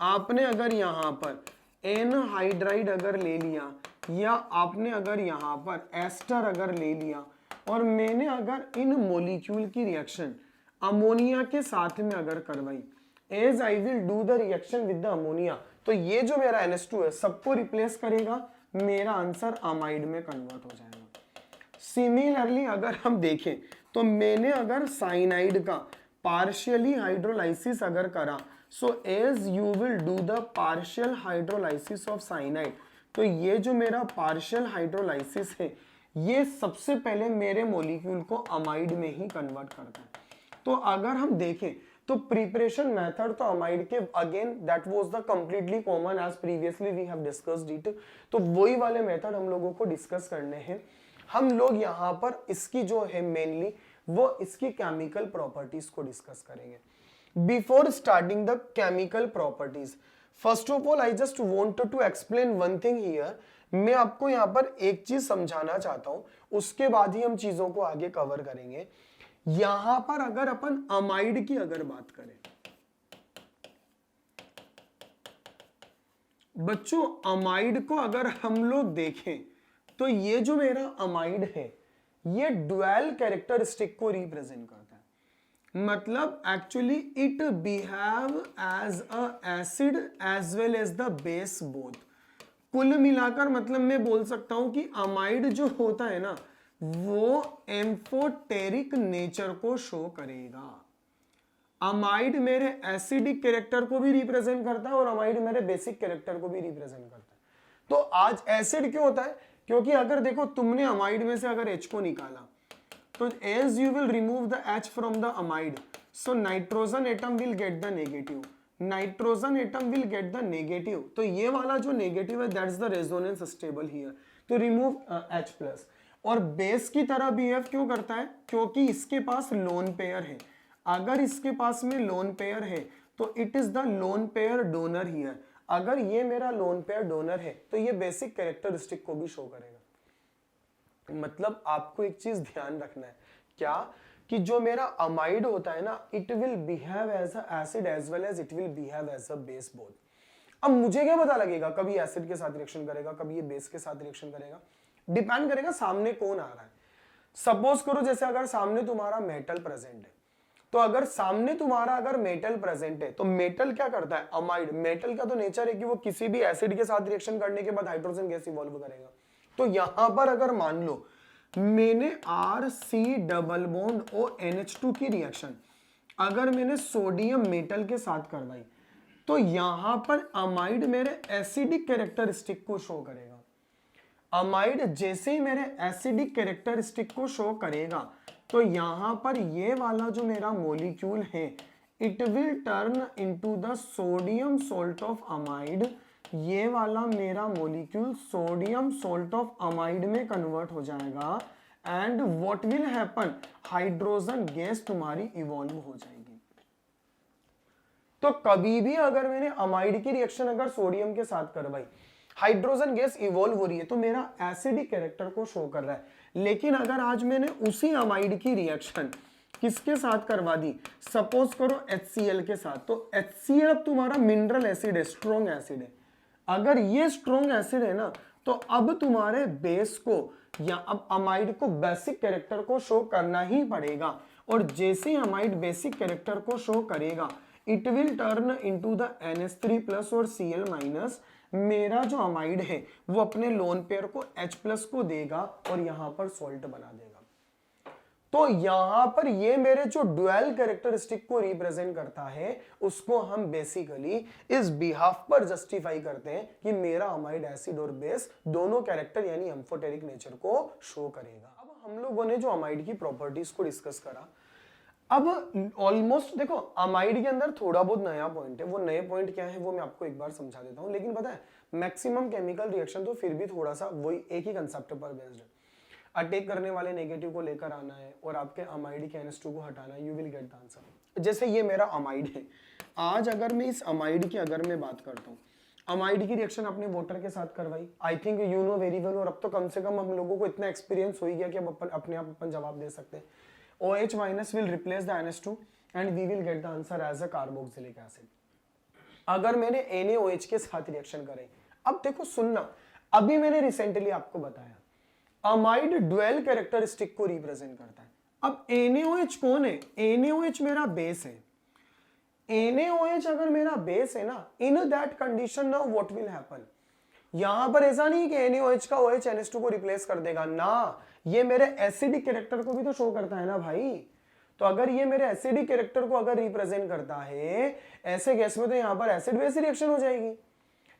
आपने अगर यहां पर एनहाइड्राइड अगर ले लिया, या आपने अगर यहां पर एस्टर अगर ले लिया, और मैंने अगर इन मोलिक्यूल की रिएक्शन अमोनिया के साथ में अगर करवाई, as I will do the reaction with the ammonia, तो ये जो मेरा NH2 है सबको रिप्लेस करेगा, मेरा आंसर अमाइड में कन्वर्ट हो जाएगा। सिमिलरली अगर हम देखें तो मैंने अगर साइनाइड का पार्शियली हाइड्रोलाइसिस अगर करा, so as you will do the partial hydrolysis of cyanide, तो ये जो मेरा पार्शियल हाइड्रोलाइसिस है ये सबसे पहले मेरे मॉलिक्यूल को अमाइड में ही कन्वर्ट करता है। तो अगर हम देखें तो प्रिपरेशन मेथड तो अमाइड के again that was the completely common as previously we have discussed it, तो वही वाले मेथड हम लोगों को डिस्कस करने हैं। हम लोग यहाँ पर इसकी जो है मेनली वो इसकी केमिकल प्रॉपर्टीज को डिस्कस करेंगे। Before starting the chemical properties, first of all I just want to explain one thing here. मैं आपको यहाँ पर एक चीज समझाना चाहता हूं, उसके बाद ही हम चीजों को आगे कवर करेंगे। यहां पर अगर अपन अमाइड की अगर बात करें बच्चों, अमाइड को अगर हम लोग देखें तो ये जो मेरा अमाइड है ये डुअल कैरेक्टरिस्टिक को रिप्रेजेंट करता है। मतलब actually it behave as a acid as well as the base both. कुल मिलाकर मतलब मैं बोल सकता हूं कि अमाइड जो होता है ना वो एम्फोटेरिक नेचर को शो करेगा। अमाइड मेरे एसिडिक कैरेक्टर को भी रिप्रेजेंट करता है और अमाइड मेरे बेसिक कैरेक्टर को भी रिप्रेजेंट करता है। तो आज एसिड क्यों होता है? क्योंकि अगर देखो तुमने अमाइड में से अगर H को निकाला तो as you will remove the H from the amide, so nitrogen atom will get the negative, nitrogen atom will get the negative. तो ये वाला जो नेगेटिव है that's the resonance stable here, तो रिमूव H प्लस। और base की तरह behave क्यों करता है? क्योंकि इसके पास लोन पेयर है। अगर इसके पास में लोन पेयर है तो it is the lone pair donor here. अगर ये मेरा लोन पेयर डोनर है तो ये बेसिक कैरेक्टरिस्टिक को भी शो करेगा। मतलब आपको एक चीज ध्यान रखना है, क्या कि जो मेरा अमाइड होता है ना it will behave as a acid as well as it will behave as a base both. अब मुझे क्या पता लगेगा कभी एसिड के साथ रिएक्शन करेगा कभी ये बेस के साथ रिएक्शन करेगा? डिपेंड करेगा सामने कौन आ रहा है। सपोज करो जैसे अगर सामने तुम्हारा मेटल प्रेजेंट है, तो अगर सामने तुम्हारा अगर मेटल प्रेजेंट है तो मेटल क्या करता है? अमाइड। मेटल का तो नेचर है कि वो किसी भी एसिड के साथ रिएक्शन करने के बाद हाइड्रोजन गैस इवॉल्व करेगा। तो यहां पर अगर मान लो मैंने RC डबल बॉन्ड ONH2 की रिएक्शन अगर मैंने सोडियम मेटल के साथ करवाई तो यहां पर अमाइड मेरे एसिडिक कैरेक्टरिस्टिक को शो करेगा। अमाइड जैसे ही मेरे एसिडिक कैरेक्टरिस्टिक को शो करेगा तो यहां पर ये वाला जो मेरा मॉलिक्यूल है it will turn into the sodium salt of amide. ये वाला मेरा molecule sodium salt of amide में कन्वर्ट हो जाएगा and what will happen? Hydrogen gas तुम्हारी इवॉल्व हो जाएगी। तो कभी भी अगर मैंने अमाइड की रिएक्शन अगर सोडियम के साथ करवाई, हाइड्रोजन गैस इवॉल्व हो रही है तो मेरा एसिडिक कैरेक्टर को शो कर रहा है। लेकिन अगर आज मैंने उसी अमाइड की रिएक्शन किसके साथ करवा दी? सपोज करो HCl के साथ, तो HCl अब तुम्हारा मिनरल एसिड है, स्ट्रॉन्ग एसिड है। अगर ये स्ट्रॉन्ग एसिड है ना तो अब तुम्हारे बेस को या अब अमाइड को बेसिक कैरेक्टर को शो करना ही पड़ेगा। और जैसे ही अमाइड बेसिक कैरेक्टर को शो करेगा it will turn into the NH3 plus और Cl माइनस। मेरा जो अमाइड है वो अपने लोन पेयर को H प्लस को देगा और यहां पर सॉल्ट बना देगा। तो यहां पर ये मेरे जो ड्यूअल कैरेक्टरिस्टिक को रिप्रेजेंट करता है उसको हम बेसिकली इस बिहाफ पर जस्टिफाई करते हैं कि मेरा अमाइड एसिड और बेस दोनों कैरेक्टर यानी एम्फोटेरिक नेचर को शो करेगा। अब हम लोगों ने जो अमाइड की प्रॉपर्टीज को डिस्कस करा, अब ऑलमोस्ट देखो अमाइड के अंदर थोड़ा बहुत नया पॉइंट है, वो नए पॉइंट क्या है वो मैं आपको एक बार समझा देता हूं। लेकिन पता है मैक्सिमम केमिकल रिएक्शन तो फिर भी थोड़ा सा वही एक ही कंसेप्ट पर बेस्ड है। अटैक करने वाले नेगेटिव को लेकर आना है और आपके अमाइड के NH2 को हटाना है, you will get the answer. जैसे ये मेरा अमाइड है, आज अगर मैं इस अमाइड की अगर मैं बात करता हूँ, अमाइड की रिएक्शन अपने वाटर के साथ करवाई, I think you know very well, और अब तो कम से कम हम लोगों को इतना एक्सपीरियंस हो ही गया कि अब अपने आप अपन जवाब दे सकते हैं। OH minus will replace the NH2 and we will get the answer as a carboxylic acid. अगर मैंने NaOH के साथ रिएक्शन कराई, अब देखो सुनना, अभी मैंने रिसेंटली आपको बताया अमाइड ड्यूअल कैरेक्टरिस्टिक को रिप्रेजेंट करता है। अब NaOH कौन है? NaOH मेरा बेस है। NaOH अगर मेरा बेस है ना, in that condition now what will happen, यहां पर ऐसा नहीं कि NaOH का OH NH2 को रिप्लेस कर देगा ना, ये मेरे एसिडिक कैरेक्टर को भी तो शो करता है ना भाई। तो अगर ये मेरे एसिडिक कैरेक्टर को अगर रिप्रेजेंट करता है ऐसे गैस में, तो यहां पर एसिड बेस रिएक्शन हो जाएगी।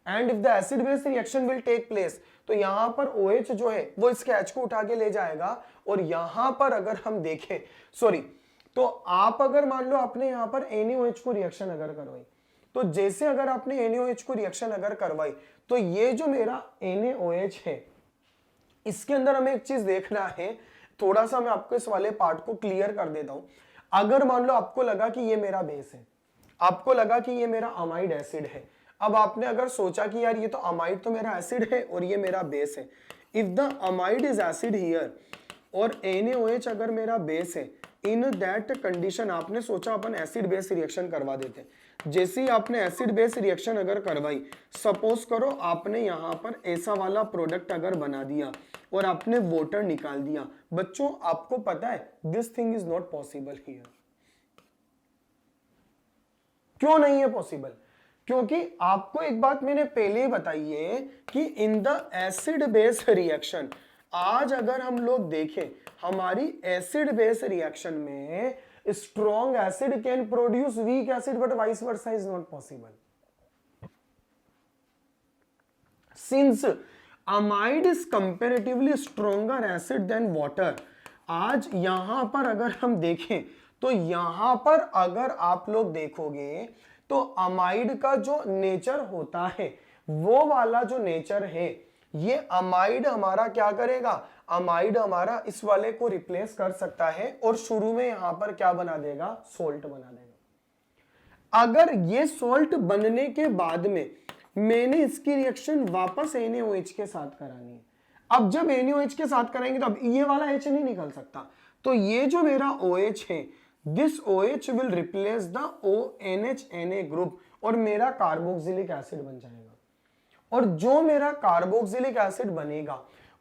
And if the acid base reaction will take place, तो यहां पर OH जो है वो इसके H को उठा के ले जाएगा। और यहां पर अगर हम देखें, सॉरी, तो आप अगर मान लो आपने यहां पर NaOH को रिएक्शन अगर करवाई, तो जैसे अगर आपने NaOH को रिएक्शन अगर करवाई, तो ये जो मेरा NaOH है इसके अंदर हमें एक चीज देखना है, थोड़ा सा मैं आपको इस वाले पार्ट को क्लियर कर देता हूं। अगर मान लो आपको लगा कि ये मेरा बेस है, आपको लगा कि ये मेरा अमाइड एसिड है, अब आपने अगर सोचा कि यार ये तो अमाइड तो मेरा एसिड है और ये मेरा बेस है, if the amide is acid here और NaOH अगर मेरा बेस है, इन दैट कंडीशन आपने सोचा अपन एसिड बेस रिएक्शन करवा देते हैं। जैसे ही आपने एसिड बेस रिएक्शन अगर करवाई, सपोज करो आपने यहां पर ऐसा वाला प्रोडक्ट अगर बना दिया और आपने वाटर निकाल दिया, बच्चों आपको पता है this thing is not possible here. क्यों नहीं है पॉसिबल? क्योंकि आपको एक बात मैंने पहले ही बताई है कि in the acid base reaction, आज अगर हम लोग देखें हमारी एसिड बेस रिएक्शन में strong acid can produce weak acid but vice versa is not possible. Since amide is comparatively stronger acid than water, आज यहां पर अगर हम देखें तो यहां पर अगर आप लोग देखोगे तो अमाइड का जो नेचर होता है वो वाला जो नेचर है, ये अमाइड हमारा क्या करेगा, अमाइड हमारा इस वाले को रिप्लेस कर सकता है और शुरू में यहां पर क्या बना देगा, सोल्ट बना देगा। अगर ये सोल्ट बनने के बाद में मैंने इसकी रिएक्शन वापस NaOH के साथ करानी है, अब जब NaOH के साथ कराएंगे तो अब ये वाला H नहीं निकल सकता, तो ये जो मेरा OH है, this OH will replace the ONH group और मेरा कार्बोक्सिलिक एसिड बन जाएगा। और जो मेरा कार्बोक्सिलिक एसिड बनेगा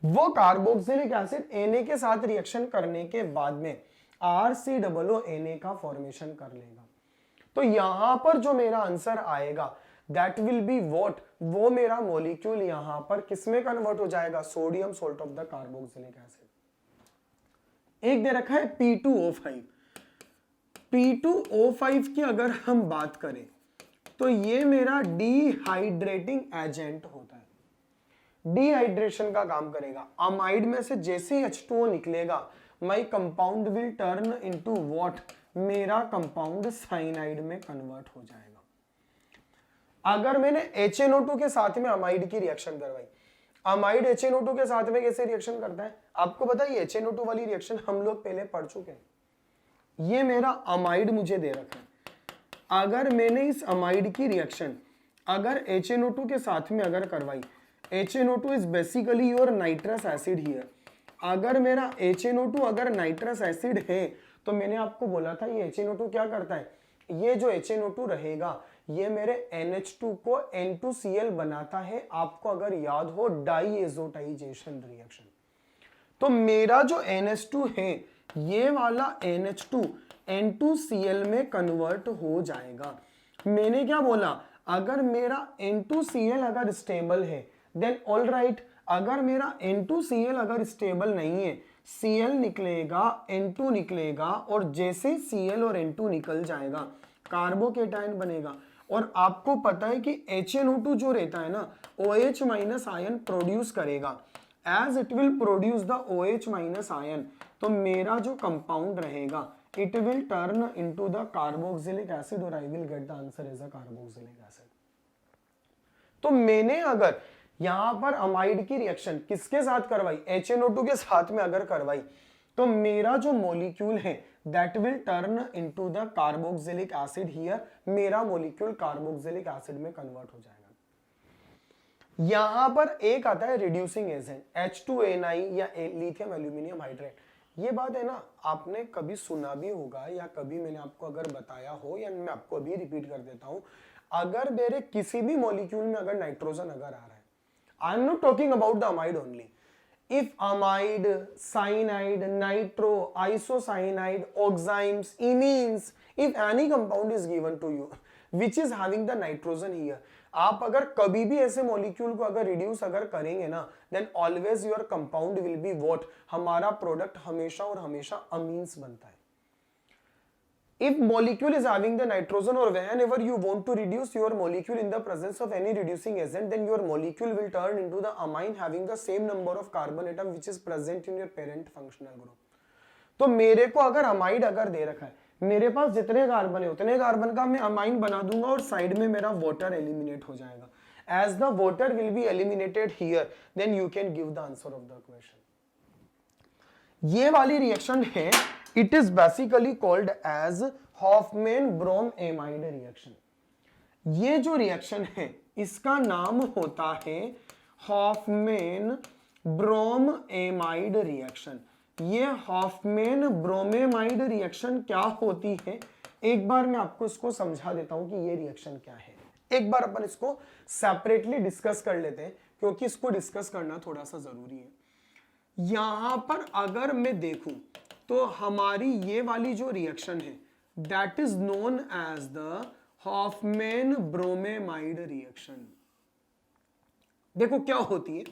वो कार्बोक्सिलिक एसिड Na के साथ रिएक्शन करने के बाद में RCOO का फॉर्मेशन कर लेगा। तो यहां पर जो मेरा आंसर आएगा दैट विल बी व्हाट, वो मेरा मॉलिक्यूल यहां पर किसमें कन्वर्ट हो जाएगा, sodium salt of the carboxylic acid. एक दे रखा है P2O5। P2O5 की अगर हम बात करें तो ये मेरा डिहाइड्रेटिंग एजेंट होता है, डिहाइड्रेशन का काम करेगा। अमाइड में से जैसे H2O निकलेगा my compound will turn into what, मेरा कंपाउंड साइनाइड में कन्वर्ट हो जाएगा। अगर मैंने HNO2 के साथ में अमाइड की रिएक्शन करवाई, अमाइड HNO2 के साथ में कैसे रिएक्शन करता है आपको पता है, HNO2 वाली रिएक्शन हम लोग पहले पढ़ चुके हैं। ये मेरा अमाइड मुझे दे रखा है, अगर मैंने इस अमाइड की रिएक्शन अगर HNO2 के साथ में अगर करवाई, HNO2 is basically your nitrous acid here, अगर मेरा HNO2 अगर नाइट्रस एसिड है तो मैंने आपको बोला था ये HNO2 क्या करता है, ये जो HNO2 रहेगा ये मेरे NH2 को N2Cl बनाता है, आपको अगर याद हो डाइएजोटाइजेशन रिएक्शन। तो मेरा जो NH2 है ये वाला NH2 N2Cl में कन्वर्ट हो जाएगा। मैंने क्या बोला, अगर मेरा N2Cl अगर स्टेबल है देन ऑल राइट, अगर मेरा N2Cl अगर स्टेबल नहीं है, Cl निकलेगा, N2 निकलेगा, और जैसे Cl और N2 निकल जाएगा कार्बोकेटायन बनेगा। और आपको पता है कि HNO2 जो रहता है ना, OH माइनस आयन प्रोड्यूस करेगा। As it will produce the OH minus ion, तो मेरा जो कंपाउंड रहेगा it will turn into the carboxylic acid और I will get the answer as a carboxylic acid. तो मैंने अगर यहां पर अमाइड की रिएक्शन किसके साथ करवाई, HNO2 के साथ में अगर करवाई, तो मेरा जो मॉलिक्यूल है that will turn into the carboxylic acid here, मेरा मॉलिक्यूल कार्बोक्सिलिक एसिड में कन्वर्ट हो जाएगा। यहां पर एक आता है रिड्यूसिंग एजेंट H2NI या लिथियम एल्यूमिनियम हाइड्रेट। ये बात है ना, आपने कभी सुना भी होगा या कभी मैंने आपको अगर बताया हो, या मैं आपको अभी रिपीट कर देता हूं, अगर मेरे किसी भी मॉलिक्यूल में अगर नाइट्रोजन अगर आ रहा है, I am not talking about the amide only, if amide, cyanide, nitro, isocyanide, oximes, imines, if any compound is given to you which is having the nitrogen here, आप अगर कभी भी ऐसे मॉलिक्यूल को अगर रिड्यूस अगर करेंगे ना, then always your compound will be what, हमारा प्रोडक्ट हमेशा और हमेशा अमीन्स बनता है। If molecule is having the nitrogen, or whenever you want to reduce your molecule in the presence of any reducing agent, then your molecule will turn into the amine having the same number of carbon atom which is present in your parent functional group। तो मेरे को अगर amide अगर दे रखा है, मेरे पास जितने carbon है उतने कार्बन का मैं अमाइन बना दूंगा और साइड में मेरा वाटर एलिमिनेट हो जाएगा। As the water will be eliminated here, then you can give the answer of the question. ये वाली रिएक्शन है, it is basically called as Hofmann bromamide reaction. ये जो रिएक्शन है इसका नाम होता है हॉफमैन ब्रोम एमाइड रिएक्शन। ये हॉफमैन ब्रोमेमाइड रिएक्शन क्या होती है, एक बार मैं आपको इसको समझा देता हूं कि ये रिएक्शन क्या है। एक बार अपन इसको सेपरेटली डिस्कस कर लेते हैं, क्योंकि इसको डिस्कस करना थोड़ा सा जरूरी है। यहां पर अगर मैं देखूं तो हमारी ये वाली जो रिएक्शन है that is known as the Hofmann bromamide reaction. देखो क्या होती है,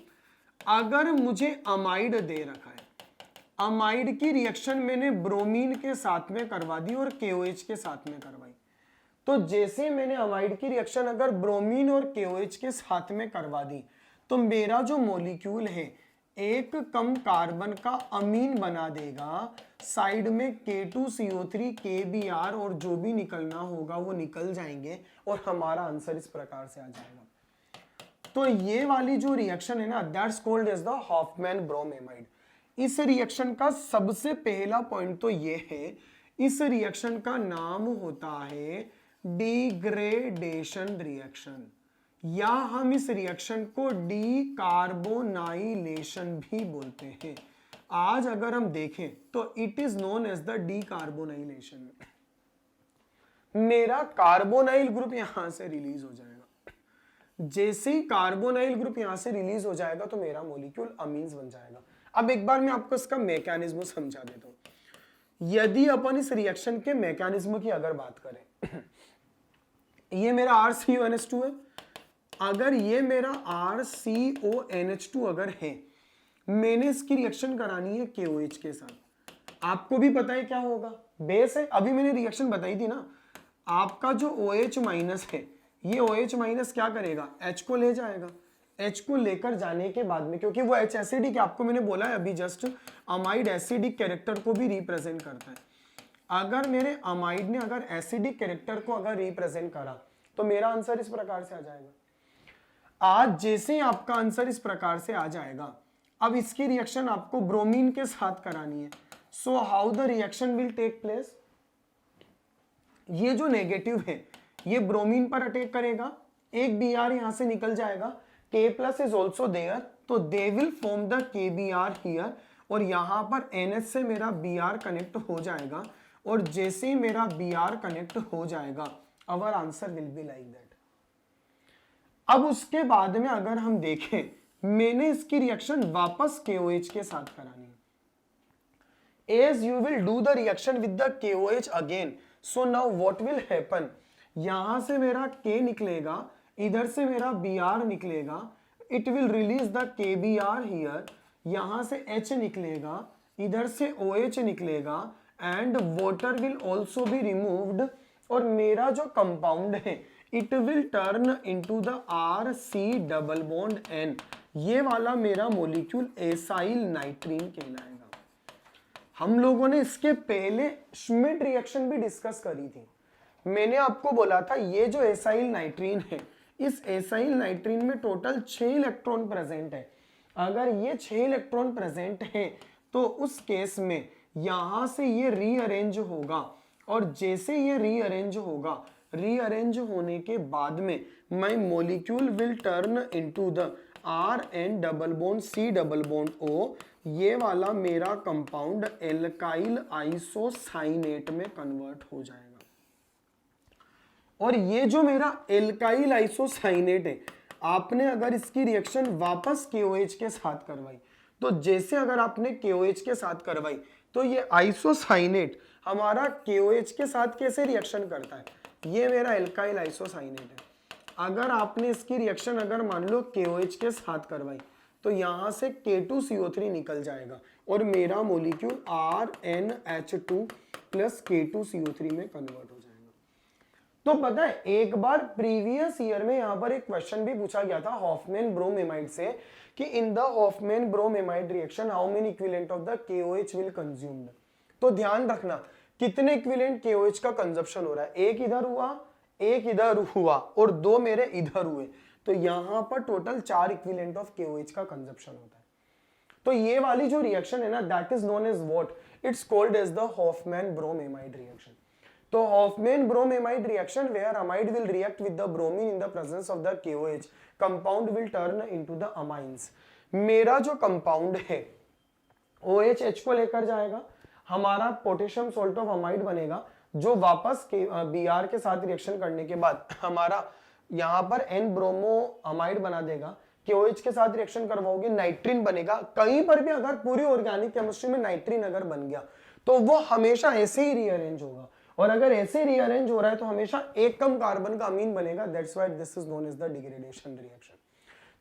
अगर मुझे अमाइड दे रखा है, अमाइड की रिएक्शन मैंने ब्रोमीन के साथ में करवा दी और KOH के साथ में करवाई, तो जैसे मैंने अमाइड की रिएक्शन अगर ब्रोमीन और KOH के साथ में करवा दी, तो मेरा जो मॉलिक्यूल है एक कम कार्बन का अमीन बना देगा, साइड में K2CO3 KBr और जो भी निकलना होगा वो निकल जाएंगे और हमारा आंसर इस प्रकार से आ जाएगा। तो ये वाली जो रिएक्शन है ना, that's called as the Hofmann bromamide. इस रिएक्शन का सबसे पहला पॉइंट तो ये है, इस रिएक्शन का नाम होता है डिग्रेडेशन रिएक्शन, या हम इस रिएक्शन को डीकार्बोनाइलेशन भी बोलते हैं। आज अगर हम देखें तो it is known as the decarbonylation. मेरा कार्बोनाइल ग्रुप यहां से रिलीज हो जाएगा, जैसे ही कार्बोनाइल ग्रुप यहां से रिलीज हो जाएगा तो मेरा मॉलिक्यूल अमीन्स बन जाएगा। अब एक बार मैं आपको इसका मैकेनिज्म समझा देता हूं। यदि अपन इस रिएक्शन के मैकेनिज्म की अगर बात करें, ये मेरा RCONH2 है, अगर ये मेरा RCONH2 अगर है, मैंने इसकी रिएक्शन करानी है KOH के साथ, आपको भी पता है क्या होगा, बेस है, अभी मैंने रिएक्शन बताई थी ना, आपका जो OH माइनस है, ये OH माइनस क्या करेगा, H को ले जाएगा। H को लेकर जाने के बाद में, क्योंकि वो H एसिडिक, आपको मैंने बोला है अभी जस्ट, अमाइड एसिडिक कैरेक्टर को भी रिप्रेजेंट करता है। अगर मेरे अमाइड ने अगर एसिडिक कैरेक्टर को अगर रिप्रेजेंट करा तो मेरा आंसर इस प्रकार से आ जाएगा। आज जैसे ही आपका आंसर इस प्रकार से आ जाएगा, अब इसकी रिएक्शन आपको ब्रोमीन के साथ करानी है। So how the reaction will take place, ये जो नेगेटिव है ये ब्रोमीन पर अटैक करेगा, एक Br यहां से निकल जाएगा, K plus is also there, तो they will form the KBr here, और यहां पर NH से मेरा Br कनेक्ट हो जाएगा, और जैसे ही मेरा Br कनेक्ट हो जाएगा our answer will be like that. अब उसके बाद में अगर हम देखें, मैंने इसकी रिएक्शन वापस KOH के साथ करानी है। As you will do the reaction with the KOH again, so now what will happen, यहां से मेरा K निकलेगा, इधर से मेरा Br निकलेगा, it will release the KBr here, यहां से H निकलेगा, इधर से OH निकलेगा and water will also be removed, और मेरा जो कंपाउंड है it will turn into the RC double bond N। ये वाला मेरा मॉलिक्यूल एसाइल नाइट्रीन कहलाएगा। हम लोगों ने इसके पहले श्मिट रिएक्शन भी डिस्कस करी थी। मैंने आपको बोला था ये जो एसाइल नाइट्रीन है, इस एसाइल नाइट्रीन में टोटल 6 इलेक्ट्रॉन प्रेजेंट है। अगर ये 6 इलेक्ट्रॉन प्रेजेंट है तो उस केस में यहां से ये रीअरेंज होगा, और जैसे ये रीअरेंज होगा, रीअरेंज होने के बाद में my molecule will turn into the RN double bond C double bond O। ये वाला मेरा कंपाउंड एल्काइल आइसोसाइनेट में कन्वर्ट हो जाएगा। और ये जो मेरा एल्काइल आइसोसाइनेट है, आपने अगर इसकी रिएक्शन वापस KOH के साथ करवाई, तो जैसे अगर आपने KOH के साथ करवाई तो ये आइसोसाइनेट हमारा KOH के साथ कैसे रिएक्शन करता है, ये मेरा एल्काइल आइसोसाइनेट है। अगर आपने इसकी रिएक्शन अगर मान लो KOH के साथ करवाई तो यहां से K2CO3 निकल जाएगा और मेरा मॉलिक्यूल RNH2 प्लस K2CO3 में कन्वर्ट हो जाएगा। तो पता है एक बार प्रीवियस ईयर में यहां पर एक क्वेश्चन भी पूछा गया था हॉफमैन ब्रोमेमाइड से कि in the Hofmann bromamide reaction how many equivalent of the KOH will consumed. तो ध्यान रखना कितने इक्विवेलेंट KOH का कंजप्शन हो रहा है, एक इधर हुआ, एक इधर हुआ और 2 मेरे इधर हुए, तो यहां पर टोटल 4 इक्विवेलेंट ऑफ KOH का कंजप्शन होता है। तो ये वाली जो रिएक्शन है ना, that is known as what, it's called as the Hofmann bromamide reaction. तो Hofmann bromamide reaction where amide will react with the bromine in the presence of the KOH, compound will turn into the amines. मेरा जो compound है OH को लेकर जाएगा, हमारा potassium salt of amide बनेगा जो वापस Br के साथ रिएक्शन करने के बाद हमारा यहां पर N ब्रोमो अमाइड बना देगा। KOH के साथ रिएक्शन करवाओगे नाइट्रीन बनेगा। कहीं पर भी अगर पूरी ऑर्गेनिक केमिस्ट्री में नाइट्रीन अगर बन गया तो वो हमेशा ऐसे ही रीअरेंज होगा, और अगर ऐसे रीअरेंज हो रहा है तो हमेशा एक कम कार्बन का अमीन बनेगा। That's why this is known as the degradation reaction.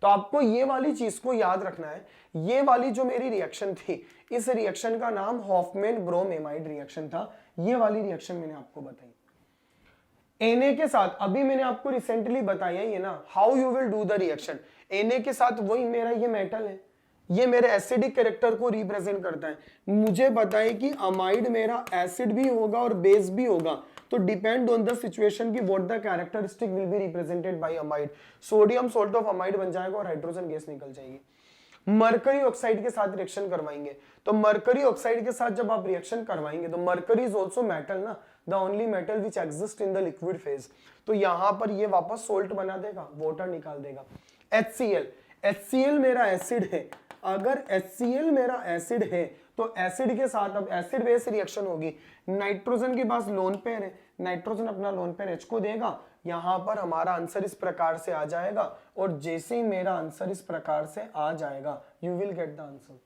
तो आपको ये वाली चीज को याद रखना है। ये वाली जो मेरी रिएक्शन थी, इस रिएक्शन का नाम हॉफमैन ब्रोमेमाइड रिएक्शन था। ये वाली रिएक्शन मैंने आपको बताई Na के साथ। अभी मैंने आपको रिसेंटली बताया ये ना, how you will do the reaction. Na के साथ वही मेरा ये मेटल है, ये मेरे एसिडिक कैरेक्टर को रिप्रेजेंट करता है। मुझे बताए कि अमाइड मेरा एसिड भी होगा और बेस भी होगा, तो डिपेंड ऑन द सिचुएशन की what the characteristic will be represented by amide. Sodium salt of amide बन जाएगा और हाइड्रोजन गैस निकल जाएगी। मरकरी ऑक्साइड के साथ रिएक्शन करवाएंगे, तो मरकरी ऑक्साइड के साथ जब आप रिएक्शन करवाएंगे तो मरकरी इज आल्सो मेटल ना, the only metal which exist in the liquid phase. तो यहां पर ये वापस सोल्ट बना देगा, वाटर निकाल देगा। HCl मेरा एसिड है। अगर HCl मेरा एसिड है तो एसिड के साथ अब एसिड बेस रिएक्शन होगी। नाइट्रोजन के पास लोन पेयर है, नाइट्रोजन अपना लोन पेयर H को देगा। यहां पर हमारा आंसर इस प्रकार से आ जाएगा, और जैसे ही मेरा आंसर इस प्रकार से आ जाएगा you will get the answer.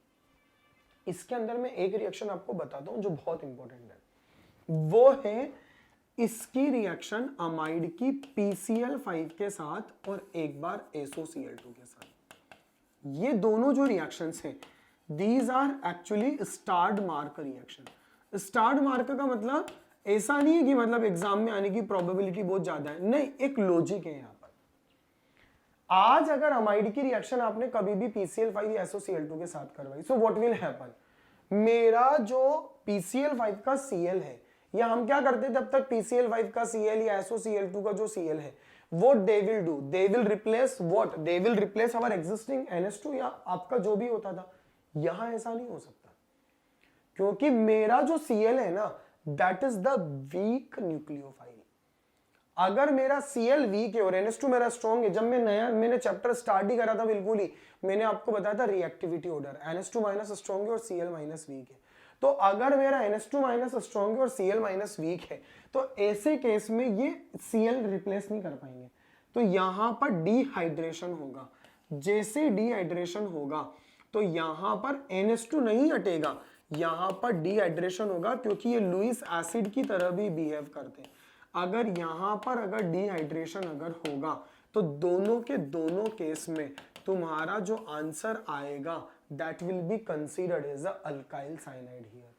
इसके अंदर मैं एक रिएक्शन आपको बताता हूं जो बहुत इंपॉर्टेंट है, वो है इसकी रिएक्शन अमाइड की PCl5 के साथ और एक बार SOCl2 के साथ। ये दोनों जो रिएक्शंस हैं, these are actually starred mark reaction. Starred mark का मतलब ऐसा नहीं है कि मतलब एग्जाम में आने की प्रोबेबिलिटी बहुत ज्यादा है, नहीं, एक लॉजिक है यहां पर। आज अगर अमाइड की रिएक्शन आपने कभी भी PCl5 या SOCl2 के साथ करवाई, सो व्हाट विल हैपन, मेरा जो PCl5 का Cl है, या हम क्या करते थे तब तक PCl5 का Cl या SOCl2 का जो Cl है, what they will do, they will replace what, they will replace our existing NH2 या आपका जो भी होता था। यहां ऐसा नहीं हो सकता, क्योंकि मेरा जो Cl है ना, that is the weak nucleophile। अगर मेरा Cl वीक है और NH2 मेरा स्ट्रॉन्ग है, जब मैंने चैप्टर स्टार्ट ही करा था बिल्कुल ही, मैंने आपको बताया था reactivity order, NH2 minus strong है और Cl माइनस वीक है। तो अगर मेरा NH2 माइनस स्ट्रॉन्ग है और Cl माइनस वीक है, तो ऐसे केस में ये Cl रिप्लेस नहीं कर पाएंगे, तो यहां पर डिहाइड्रेशन होगा। जैसे डिहाइड्रेशन होगा तो यहां पर NH2 नहीं हटेगा, यहां पर डिहाइड्रेशन होगा, क्योंकि ये लुईस एसिड की तरह भी बिहेव करते हैं। अगर यहां पर अगर डिहाइड्रेशन अगर होगा तो दोनों के दोनों केस में तुम्हारा जो आंसर आएगा that will be considered as a alkyl cyanide here.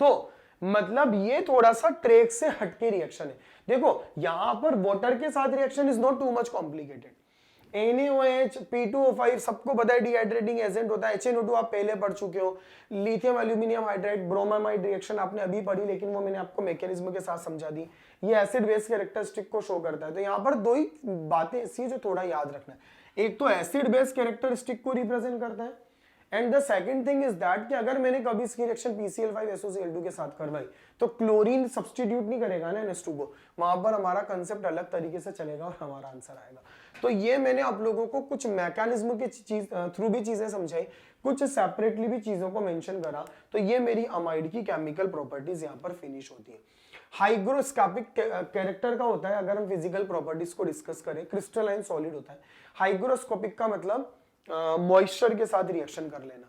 तो मतलब ये थोड़ा सा ट्रैक से हटके रिएक्शन है। देखो यहां पर वाटर के साथ reaction is not too much complicated. NaOH, P2O5 सबको पता है डिहाइड्रेटिंग एजेंट होता है। HNO2 आप पहले पढ़ चुके हो। Lithium aluminium hydride bromamide reaction आपने अभी पढ़ी, लेकिन वो मैंने आपको मैकेनिज्म के साथ समझा दी। ये एसिड बेस कैरेक्टरिस्टिक को शो करता है। तो यहाँ पर दो ही बातें ऐसी है जो थोड़ा याद रखना है। एक तो एसिड बेस कैरेक्टरिस्टिक को रिप्रेजेंट करता है, and the second thing is that कि अगर मैंने कभी इसकी रिएक्शन PCl5SOCl2 के साथ करवाई तो क्लोरीन सब्स्टिट्यूट नहीं करेगा ना NH2 को, वहां पर हमारा कंसेप्ट अलग तरीके से चलेगा और हमारा आंसर आएगा। तो ये मैंने आप लोगों को कुछ मैकेनिज्म के थ्रू भी चीजें समझाई, कुछ सेपरेटली भी चीजों को मेंशन करा। तो ये मेरी अमाइड की केमिकल प्रॉपर्टीज यहाँ पर फिनिश होती है। हाइग्रोस्कोपिक कैरेक्टर का होता है, अगर हम फिजिकल प्रॉपर्टीज को डिस्कस करें, क्रिस्टलाइन सॉलिड होता है। हाइग्रोस्कोपिक का मतलब मॉइस्चर के साथ रिएक्शन कर लेना।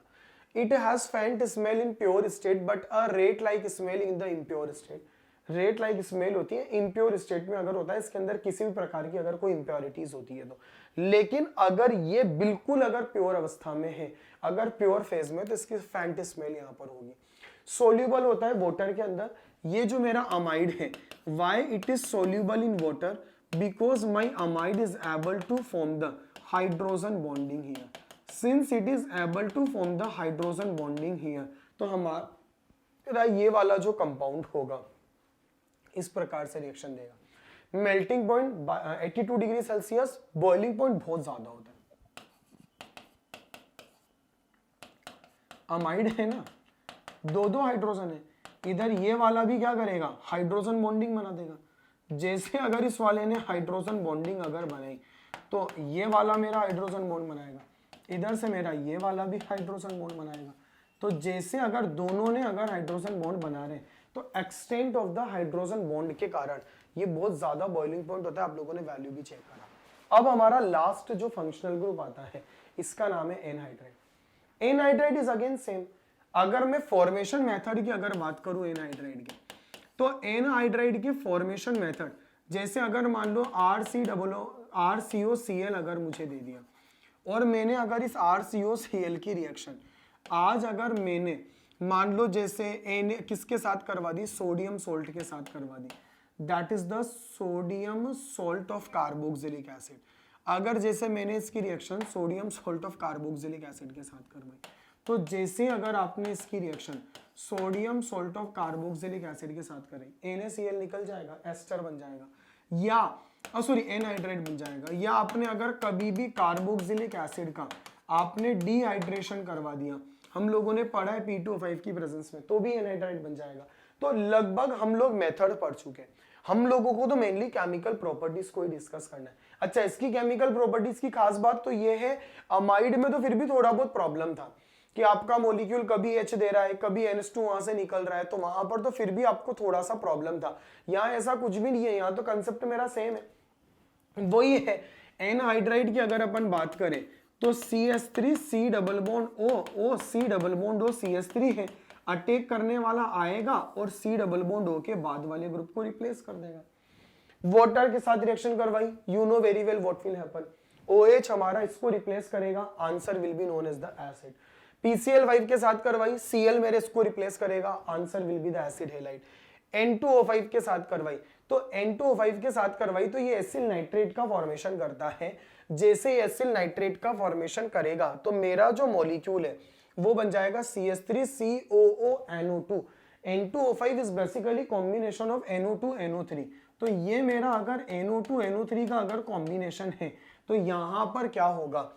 इट हैज फेंट smell in pure state but a rate like smell in the impure state. Rate like smell होती है इम्प्योर स्टेट में अगर होता है, इसके अंदर किसी भी प्रकार की अगर कोई इम्प्योरिटीज होती है तो। लेकिन अगर ये बिल्कुल अगर प्योर अवस्था में है, अगर प्योर फेज में, तो इसकी फेंट स्मेल यहाँ पर होगी। सोल्यूबल होता है वाटर के अंदर। ये जो मेरा अमाइड है, why it is soluble in water, because my amide is able to form the hydrogen bonding here. Since it is able to form the hydrogen bonding here, तो हमारा ये वाला जो कंपाउंड होगा इस प्रकार से रिएक्शन देगा। Melting point 82 degree Celsius, boiling point बहुत ज्यादा होता है। अमाइड है ना, दो हाइड्रोजन है, इधर ये वाला भी क्या करेगा, हाइड्रोजन बॉन्डिंग बना देगा। जैसे अगर इस वाले ने हाइड्रोजन बॉन्डिंग अगर बनाई तो ये वाला मेरा हाइड्रोजन बॉन्ड बनाएगा, इधर से मेरा ये वाला भी हाइड्रोजन बॉन्ड बनाएगा। तो जैसे अगर दोनों ने अगर हाइड्रोजन बॉन्ड बना रहे हैं तो extent of the hydrogen bond के कारण ये बहुत ज्यादा बॉइलिंग पॉइंट होता है। आप लोगों ने वैल्यू भी चेक करा। अब हमारा लास्ट जो फंक्शनल ग्रुप आता है, इसका नाम है anhydride. Anhydride is again same. अगर मैं फॉर्मेशन मेथड की अगर बात करूं एनहाइड्राइड की, तो एनहाइड्राइड की फॉर्मेशन मेथड, जैसे अगर मान लो RCOCl अगर मुझे दे दिया और मैंने अगर इस RCOCl की रिएक्शन आज अगर मैंने मान लो जैसे किसके साथ करवा दी, सोडियम सोल्ट के साथ करवा दी, that is the sodium salt of carboxylic acid. अगर जैसे मैंने इसकी reaction sodium salt of carboxylic acid के साथ करवाई, तो जैसे अगर आपने इसकी reaction sodium salt of carboxylic acid के साथ करें, NaCl निकल जाएगा, एस्टर बन जाएगा, या सॉरी एनहाइड्राइड बन जाएगा। या आपने अगर कभी भी कार्बोक्सिलिक एसिड का आपने डिहाइड्रेशन करवा दिया, हम लोगों ने पढ़ा है P2O5 की प्रेजेंस में, तो भी एनहाइड्राइड बन जाएगा। तो लगभग हम लोग मेथड पढ़ चुके हैं। हम लोगों को तो मेनली केमिकल प्रॉपर्टीज को ही डिस्कस करना है। अच्छा, इसकी केमिकल प्रॉपर्टीज की खास बात तो ये है, अमाइड में तो फिर भी थोड़ा बहुत प्रॉब्लम था कि आपका मॉलिक्यूल कभी H दे रहा है, कभी NH2 वहां से निकल रहा है, तो वहां पर तो फिर भी आपको थोड़ा सा प्रॉब्लम था। यहाँ ऐसा कुछ भी नहीं है, यहाँ तो कंसेप्ट मेरा सेम है, वही है। एनहाइड्राइड की अगर अपन बात करें तो CH3 C double bond O C double bond O CH3 है, अटैक करने वाला आएगा और C डबल बॉन्ड O के बाद वाले ग्रुप को रिप्लेस कर देगा। वाटर के साथ रिएक्शन करवाई, you know very well what will happen, OH हमारा इसको रिप्लेस करेगा, answer will be known as the acid. PCl5 के साथ करवाई, Cl मेरे इसको रिप्लेस करेगा, answer will be the acid halide. N2O5 के साथ करवाई, तो N2O5 के साथ करवाई तो ये एसिल नाइट्रेट का फॉर्मेशन करता है। जैसे एसिल नाइट्रेट का फॉर्मेशन करेगा तो मेरा जो मॉलिक्यूल है वो बन जाएगा CH3COONO2। N2O5 is basically combination of NO2 NO3। तो ये मेरा अगर NO2 NO3 का अगर कॉम्बिनेशन है तो यहां पर क्या होगा,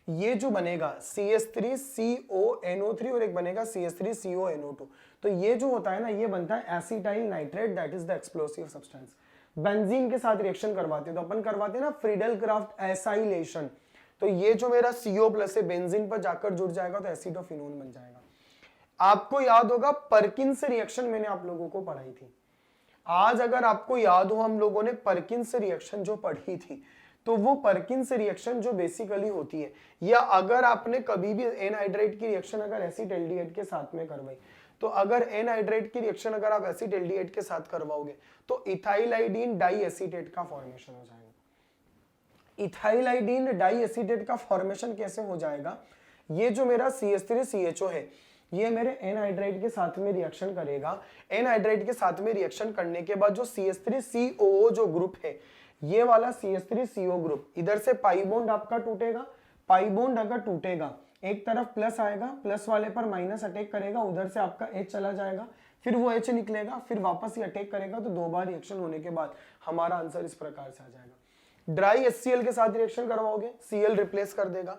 ये जो बनेगा CH3CONO3 और एक बनेगा CH3CONO2। तो ये जो होता है ना, ये बनता है acetyl nitrate, that is the explosive substance. Benzene के साथ रिएक्शन करवाते हैं तो अपन करवाते हैं ना फ्रीडल क्राफ्ट एसाइलेशन, तो ये जो मेरा CO+ है बेंजीन पर जाकर जुड़ जाएगा तो एसिडोफिनोन बन जाएगा। आपको याद होगा परकिंस रिएक्शन मैंने आप लोगों को पढ़ाई थी। आज अगर आपको याद हो, हम लोगों ने परकिंस रिएक्शन जो पढ़ी थी, तो वो परकिंस रिएक्शन जो बेसिकली होती है, या अगर आपने कभी भी एनहाइड्राइड की रिएक्शन अगर एसिड-एल्डिहाइड के साथ में करवाई, तो अगर एनहाइड्राइड की रिएक्शन अगर आप एसिड-एल्डिहाइड के साथ करवाओगे तो इथाइलाइडीन डाइएसीटेट का फॉर्मेशन हो जाएगा। इथाइलाइडीन डाइएसीटेट का फॉर्मेशन कैसे हो जाएगा, ये जो मेरा CH3CHO है ये मेरे एनहाइड्राइड के साथ में रिएक्शन करेगा। एनहाइड्राइड के साथ में रिएक्शन करने के बाद जो CH3COO जो ग्रुप है, ये वाला CH3CO ग्रुप, इधर से पाई बॉन्ड आपका टूटेगा। पाई बॉन्ड अगर टूटेगा, एक तरफ प्लस आएगा, प्लस वाले पर माइनस अटैक करेगा, उधर से आपका H चला जाएगा, फिर वो H निकलेगा, फिर वापस ही अटैक करेगा। तो 2 बार रिएक्शन होने के बाद हमारा आंसर इस प्रकार से आ जाएगा। ड्राई HCl के साथ रिएक्शन करवाओगे, Cl रिप्लेस कर देगा।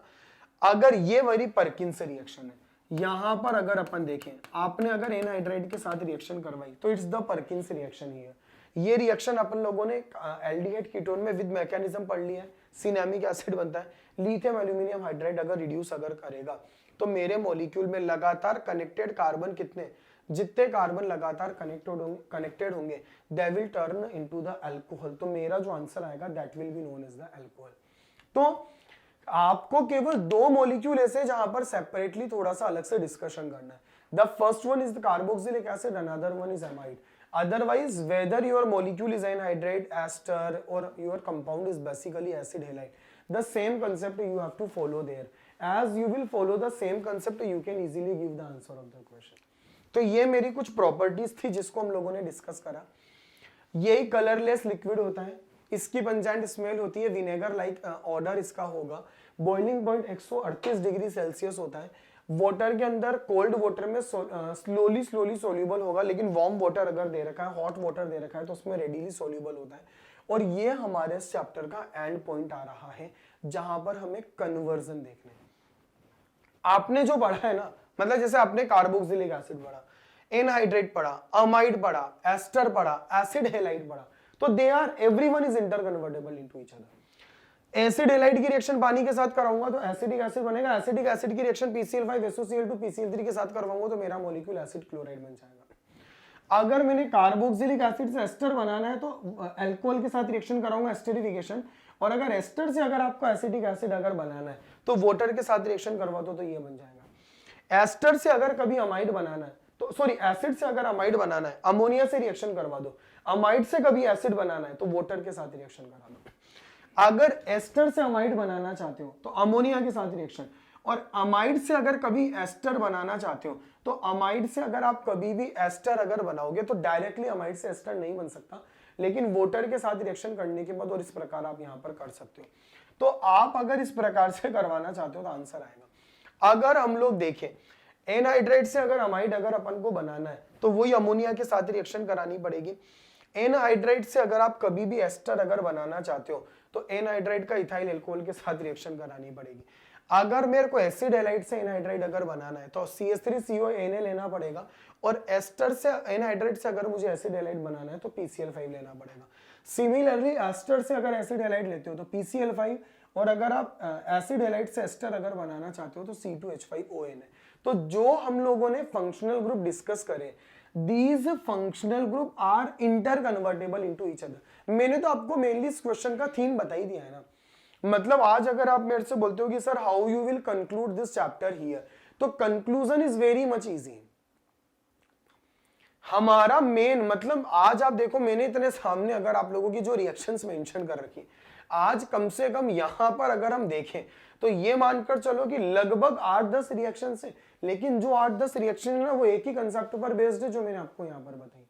अगर ये वही परकिंस रिएक्शन है, यहां पर अगर अपन देखें, आपने अगर एनहाइड्राइड के साथ रिएक्शन करवाई तो इट्स द परकिंस रिएक्शन ही है। ये रिएक्शन अपन लोगों ने एल्डिहाइड कीटोन में विद मैकेनिज्म पढ़ लिया है। सिनेमिक एसिड बनता है, लिथियम एल्यूमिनियम हाइड्राइड अगर रिड्यूस अगर करेगा तो मेरे मॉलिक्यूल में लगातार कनेक्टेड कार्बन कितने, जितने कार्बन लगातार कनेक्टेड होंगे they will turn into the alcohol. तो मेरा जो आंसर आएगा that will be known as the alcohol. तो आपको केवल 2 मॉलिक्यूल ऐसे जहां पर सेपरेटली थोड़ा सा अलग से डिस्कशन करना है। The first one is the carboxylic acid, another one is amide. Otherwise, whether your molecule is anhydride, ester, or your compound is basically acid halide, the same concept you have to follow there. As you will follow the same concept, you can easily give the answer of the question. तो ये मेरी कुछ properties थी जिसको हम लोगों ने discuss करा। यही कलरलेस लिक्विड होता है, इसकी पंजेंट स्मेल होती है, विनेगर लाइक ऑर्डर इसका होगा। बॉइलिंग पॉइंट 138 डिग्री सेल्सियस होता है। वाटर के अंदर, कोल्ड वाटर में स्लोली सोल्यूबल होगा, लेकिन वार्म वाटर अगर दे रखा है, हॉट वाटर दे रखा है तो उसमें रेडीली सोल्यूबल होता है। और ये हमारे चैप्टर का एंड पॉइंट आ रहा है जहां पर हमें कन्वर्जन देखने हैं। आपने जो पढ़ा है ना, मतलब जैसे आपने कार्बोक्सिलिक एसिड पढ़ा, एनहाइड्रेट पढ़ा, अमाइड पढ़ा, एस्टर पढ़ा, एसिड हैलाइड पढ़ा, तो they are everyone is interconvertible into each other. Acid halide की रिएक्शन पानी के साथ कराऊंगा तो एसिडिक एसिड बनेगा। एसिडिक एसिड की रिएक्शन PCl5SOCl2 PCl3 के साथ करवाऊंगा तो मेरा मॉलिक्यूल एसिड क्लोराइड बन जाएगा। अगर मैंने कार्बोक्सिलिक एसिड से एस्टर बनाना है तो अल्कोहल के साथ रिएक्शन कराऊंगा, एस्टरिफिकेशन। और अगर एस्टर से अगर आपको एसिडिक एसिड अगर बनाना है तो वाटर के साथ रिएक्शन करवा दो तो ये बन जाएगा। एस्टर से अगर कभी अमाइड बनाना है तो सॉरी एसिड से अगर अमाइड बनाना है, अमोनिया से रिएक्शन करवा दो। अमाइड से कभी एसिड बनाना है तो वाटर के साथ रिएक्शन करा दो। अगर एस्टर से अमाइड बनाना चाहते हो तो अमोनिया के साथ रिएक्शन, और अमाइड से अगर कभी एस्टर बनाना चाहते हो तो अमाइड से अगर आप कभी भी एस्टर अगर बनाओगे तो डायरेक्टली अमाइड से एस्टर नहीं बन सकता, लेकिन वाटर के साथ रिएक्शन करने के बाद और इस प्रकार आप यहां पर कर सकते हो। तो आप अगर इस प्रकार से करवाना चाहते हो तो आंसर आएगा। अगर हम लोग देखें, एनहाइड्रेट से अगर अमाइड अगर अपन को बनाना है तो वही अमोनिया के साथ रिएक्शन करानी पड़ेगी। एनहाइड्रेट से अगर आप कभी भी एस्टर अगर बनाना चाहते हो तो एनहाइड्राइड का इथाइल अल्कोहल के साथ रिएक्शन करानी पड़ेगी। अगर मेरे को एसिड हैलाइड से एनहाइड्राइड अगर बनाना है तो CH3CONA लेना पड़ेगा, और एस्टर से एनहाइड्राइड से अगर मुझे एसिड हैलाइड बनाना है तो PCl5 लेना पड़ेगा। सिमिलरली एस्टर से अगर एसिड हैलाइड लेते हो तो PCl5, और अगर आप एसिड हैलाइड से एस्टर अगर बनाना चाहते हो तो C2H5ON है। तो जो हम लोगों ने फंक्शनल ग्रुप डिस्कस करे, These functional group are interconvertible into each other. मैंने तो आपको मेनली इस क्वेश्चन का थीम बता ही दिया है ना। मतलब आज अगर आप मेरे से बोलते हो कि sir how you will conclude this chapter here, तो conclusion is very much easy. हमारा मेन मतलब आज आप देखो, मैंने इतने सामने अगर आप लोगों की जो रिएक्शंस मेंशन कर रखी, आज कम से कम यहां पर अगर हम देखें तो ये मानकर चलो कि लगभग 8-10 रिएक्शन है, लेकिन जो 8-10 रिएक्शन है ना वो एक ही कंसेप्ट पर बेस्ड है जो मैंने आपको यहां पर बताई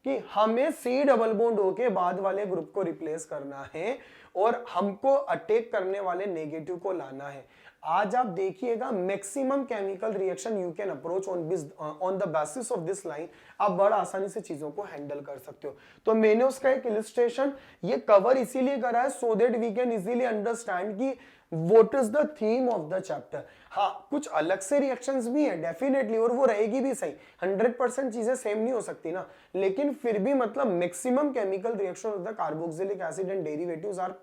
कि हमें C डबल बॉन्ड O के बाद वाले ग्रुप को रिप्लेस करना है और हमको अटैक करने वाले नेगेटिव को लाना है। आज आप देखिएगा maximum chemical reaction you can approach on the basis of this line, आप बड़ा आसानी से चीजों को हैंडल कर सकते हो। तो मैंने उसका एक इलिस्ट्रेशन ये कवर इसीलिए करा है so that we can easily understand कि what is the theme of the chapter. हाँ, कुछ अलग से रिएक्शंस भी है डेफिनेटली, और वो रहेगी भी सही, 100% चीजें सेम नहीं हो सकती ना, लेकिन फिर भी मतलब maximum chemical reaction of the carboxylic acid and derivatives are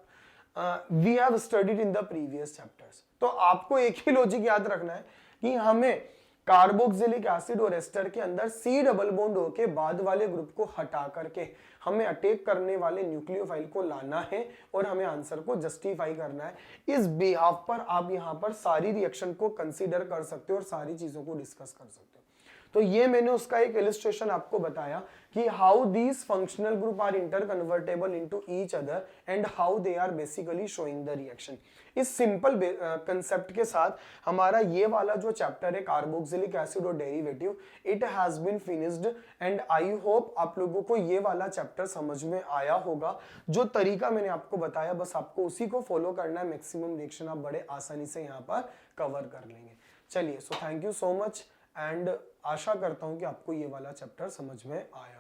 we have studied in the previous chapters. तो आपको एक ही लॉजिक याद रखना है कि हमें कार्बोक्सिलिक एसिड और एस्टर के अंदर C डबल बॉन्ड O के बाद वाले ग्रुप को हटा करके हमें अटैक करने वाले न्यूक्लियोफाइल को लाना है और हमें आंसर को जस्टिफाई करना है। इस बिहाफ पर आप यहां पर सारी रिएक्शन को कंसीडर कर सकते हो और सारी चीजों को डिस्कस कर सकते हो। तो ये मैंने उसका एक इलिस्ट्रेशन आपको बताया कि how these functional group are inter convertible into each other and how they are basically showing the reaction. इस सिंपल कंसेप्ट के साथ हमारा ये वाला जो चैप्टर है कार्बोक्सिलिक एसिड और derivative, it has been finished and I hope आप लोगों को ये वाला चैप्टर समझ में आया होगा। जो तरीका मैंने आपको बताया बस आपको उसी को फॉलो करना है, मैक्सिमम रिएक्शन आप बड़े आसानी से यहाँ पर कवर कर लेंगे। चलिए, so thank you so much and आशा करता हूँ कि आपको ये वाला चैप्टर समझ में आया।